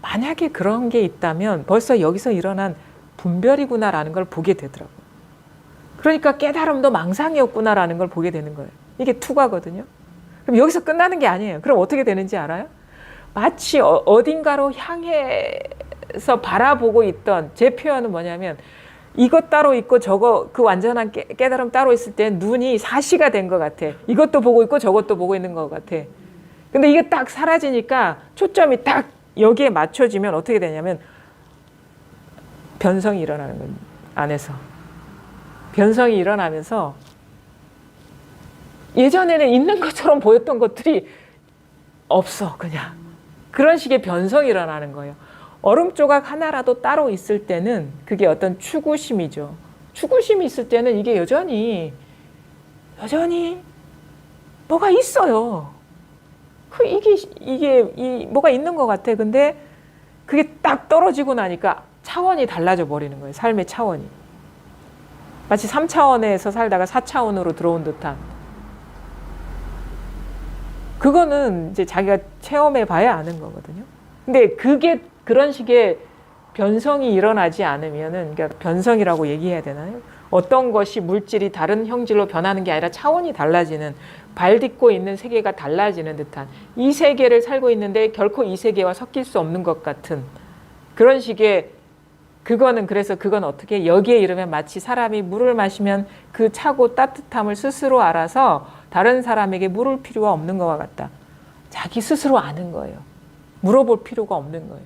만약에 그런 게 있다면 벌써 여기서 일어난 분별이구나라는 걸 보게 되더라고요. 그러니까 깨달음도 망상이었구나라는 걸 보게 되는 거예요. 이게 투과거든요. 그럼 여기서 끝나는 게 아니에요. 그럼 어떻게 되는지 알아요? 마치 어딘가로 향해서 바라보고 있던, 제 표현은 뭐냐면 이것 따로 있고 저거, 그 완전한 깨달음 따로 있을 때 눈이 사시가 된 것 같아. 이것도 보고 있고 저것도 보고 있는 것 같아. 근데 이게 딱 사라지니까 초점이 딱 여기에 맞춰지면 어떻게 되냐면 변성이 일어나는 거예요. 안에서. 변성이 일어나면서 예전에는 있는 것처럼 보였던 것들이 없어, 그냥. 그런 식의 변성이 일어나는 거예요. 얼음 조각 하나라도 따로 있을 때는 그게 어떤 추구심이죠. 추구심이 있을 때는 이게 여전히 뭐가 있어요. 이게 뭐가 있는 것 같아. 근데 그게 딱 떨어지고 나니까 차원이 달라져 버리는 거예요. 삶의 차원이. 마치 3차원에서 살다가 4차원으로 들어온 듯한. 그거는 이제 자기가 체험해 봐야 아는 거거든요. 근데 그게 그런 식의 변성이 일어나지 않으면은, 그러니까 변성이라고 얘기해야 되나요? 어떤 것이 물질이 다른 형질로 변하는 게 아니라 차원이 달라지는, 발 딛고 있는 세계가 달라지는 듯한, 이 세계를 살고 있는데 결코 이 세계와 섞일 수 없는 것 같은 그런 식의, 그래서 그건 어떻게, 여기에 이르면 마치 사람이 물을 마시면 그 차고 따뜻함을 스스로 알아서 다른 사람에게 물을 필요가 없는 것과 같다. 자기 스스로 아는 거예요. 물어볼 필요가 없는 거예요.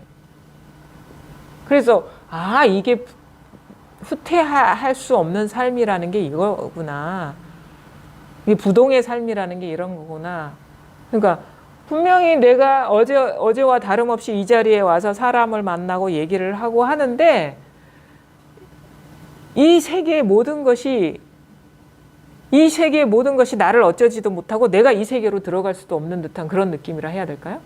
그래서 이게 후퇴할 수 없는 삶이라는 게 이거구나. 이게 부동의 삶이라는 게 이런 거구나. 그러니까 분명히 내가 어제와 다름없이 이 자리에 와서 사람을 만나고 얘기를 하고 하는데 이 세계의 모든 것이 나를 어쩌지도 못하고 내가 이 세계로 들어갈 수도 없는 듯한 그런 느낌이라 해야 될까요?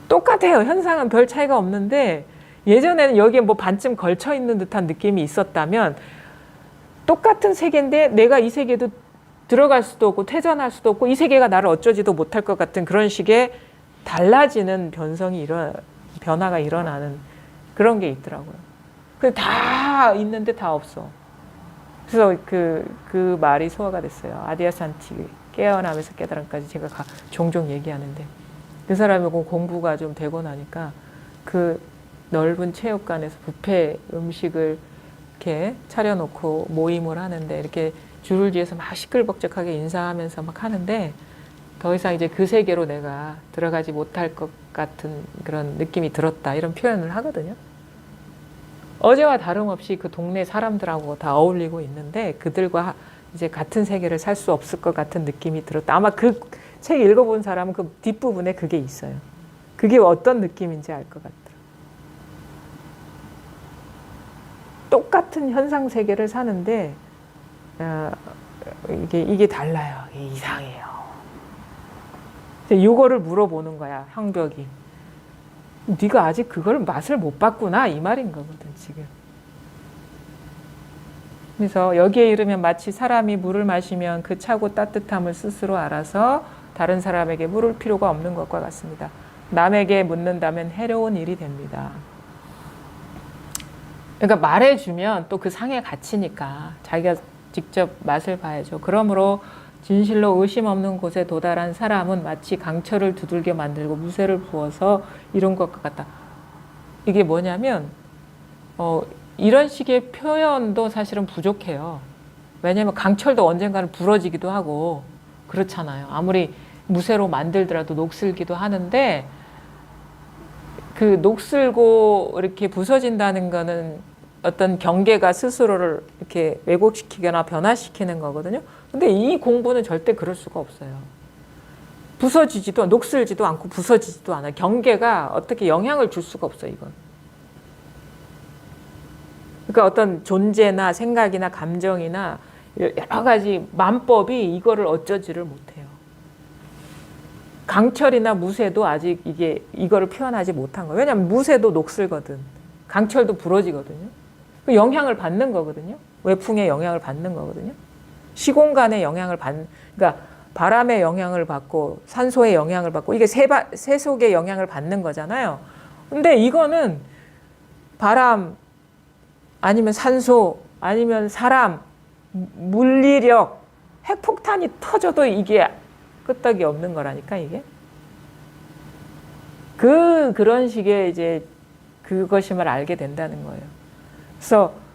똑같아요. 현상은 별 차이가 없는데 예전에는 여기에 뭐 반쯤 걸쳐 있는 듯한 느낌이 있었다면 똑같은 세계인데 내가 이 세계도 들어갈 수도 없고 퇴전할 수도 없고 이 세계가 나를 어쩌지도 못할 것 같은 그런 식의 달라지는 변화가 일어나는 그런 게 있더라고요. 근데 다 있는데 다 없어. 그래서 그 말이 소화가 됐어요. 아디아산티, 깨어나면서 깨달음까지 제가 종종 얘기하는데 그 사람이 공부가 좀 되고 나니까 그 넓은 체육관에서 뷔페 음식을 이렇게 차려놓고 모임을 하는데 이렇게 줄을 뒤에서 막 시끌벅적하게 인사하면서 막 하는데 더 이상 이제 그 세계로 내가 들어가지 못할 것 같은 그런 느낌이 들었다, 이런 표현을 하거든요. 어제와 다름없이 그 동네 사람들하고 다 어울리고 있는데 그들과 이제 같은 세계를 살 수 없을 것 같은 느낌이 들었다. 아마 그 책 읽어본 사람은 그 뒷부분에 그게 있어요. 그게 어떤 느낌인지 알 것 같더라고요. 똑같은 현상 세계를 사는데 이게 달라요. 이게 이상해요. 이거를 물어보는 거야, 황벽이. 네가 아직 그걸 맛을 못 봤구나, 이 말인 거거든, 지금. 그래서 여기에 이르면 마치 사람이 물을 마시면 그 차고 따뜻함을 스스로 알아서 다른 사람에게 물을 필요가 없는 것과 같습니다. 남에게 묻는다면 해로운 일이 됩니다. 그러니까 말해주면 또 그 상에 갇히니까 자기가 직접 맛을 봐야죠. 그러므로 진실로 의심 없는 곳에 도달한 사람은 마치 강철을 두들겨 만들고 무쇠를 부어서 이룬 것 같다. 이게 뭐냐면 이런 식의 표현도 사실은 부족해요. 왜냐하면 강철도 언젠가는 부러지기도 하고 그렇잖아요. 아무리 무쇠로 만들더라도 녹슬기도 하는데 그 녹슬고 이렇게 부서진다는 거는 어떤 경계가 스스로를 이렇게 왜곡시키거나 변화시키는 거거든요. 근데 이 공부는 절대 그럴 수가 없어요. 녹슬지도 않고 부서지지도 않아요. 경계가 어떻게 영향을 줄 수가 없어요, 이건. 그러니까 어떤 존재나 생각이나 감정이나 여러 가지 만법이 이거를 어쩌지를 못해요. 강철이나 무쇠도 아직 이거를 표현하지 못한 거예요. 왜냐하면 무쇠도 녹슬거든. 강철도 부러지거든요. 그 영향을 받는 거거든요. 외풍의 영향을 받는 거거든요. 시공간의 영향을 그러니까 바람의 영향을 받고 산소의 영향을 받고 이게 세속의 영향을 받는 거잖아요. 근데 이거는 바람 아니면 산소 아니면 사람 물리력 핵폭탄이 터져도 이게 끄떡이 없는 거라니까 이게. 그런 식의 이제 그것임을 알게 된다는 거예요.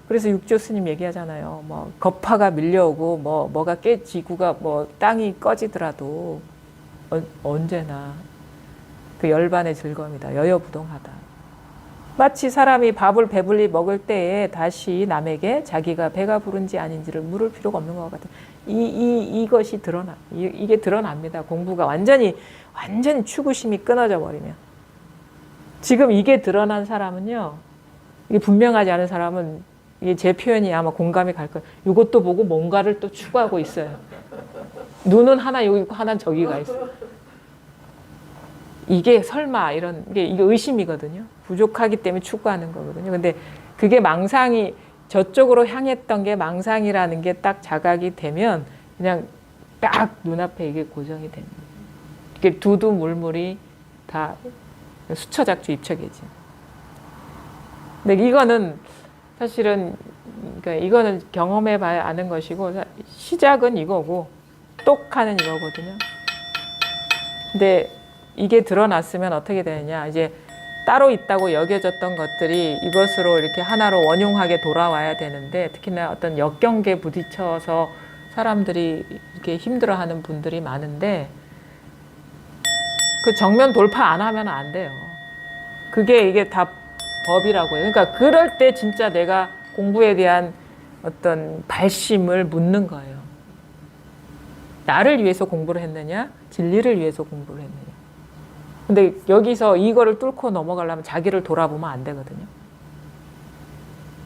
그래서 육조 스님 얘기하잖아요. 뭐 거파가 밀려오고 뭐가 지구가 땅이 꺼지더라도 언제나 그 열반의 즐거움이다. 여여부동하다. 마치 사람이 밥을 배불리 먹을 때에 다시 남에게 자기가 배가 부른지 아닌지를 물을 필요가 없는 것 같아요. 이것이 이게 드러납니다. 공부가 완전히 추구심이 끊어져 버리면. 지금 이게 드러난 사람은요, 이게 분명하지 않은 사람은 이게 제 표현이 아마 공감이 갈 거예요. 이것도 보고 뭔가를 또 추구하고 있어요. 눈은 하나 여기 있고 하나는 저기 가 있어요. 이게 설마 이게 의심이거든요. 부족하기 때문에 추구하는 거거든요. 근데 그게 망상이 저쪽으로 향했던 게 망상이라는 게 딱 자각이 되면 그냥 딱 눈앞에 이게 고정이 됩니다. 이게 두두물물이 다 수처작주 입처계지. 근데 이거는 사실은 그러니까 이거는 경험해 봐야 아는 것이고 시작은 이거고 똑하는 이거거든요. 근데 이게 드러났으면 어떻게 되느냐? 이제 따로 있다고 여겨졌던 것들이 이것으로 이렇게 하나로 원흉하게 돌아와야 되는데 특히나 어떤 역경계에 부딪혀서 사람들이 이렇게 힘들어하는 분들이 많은데 그 정면 돌파 안 하면 안 돼요. 이게 다 법이라고요. 그러니까 그럴 때 진짜 내가 공부에 대한 어떤 발심을 묻는 거예요. 나를 위해서 공부를 했느냐? 진리를 위해서 공부를 했느냐? 근데 여기서 이거를 뚫고 넘어가려면 자기를 돌아보면 안 되거든요.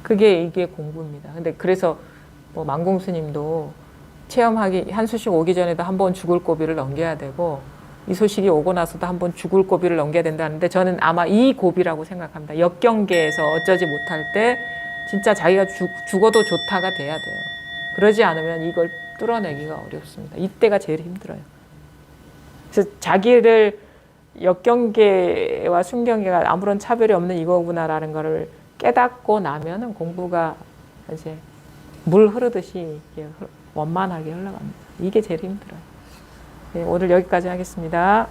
이게 공부입니다. 근데 그래서 만공 스님도 체험하기 한 소식 오기 전에도 한번 죽을 고비를 넘겨야 되고 이 소식이 오고 나서도 한번 죽을 고비를 넘겨야 된다는데 저는 아마 이 고비라고 생각합니다. 역경계에서 어쩌지 못할 때 진짜 자기가 죽어도 좋다가 돼야 돼요. 그러지 않으면 이걸 뚫어내기가 어렵습니다. 이때가 제일 힘들어요. 그래서 자기를 역경계와 순경계가 아무런 차별이 없는 이거구나라는 거를 깨닫고 나면은 공부가 이제 물 흐르듯이 원만하게 흘러갑니다. 이게 제일 힘들어요. 네, 오늘 여기까지 하겠습니다.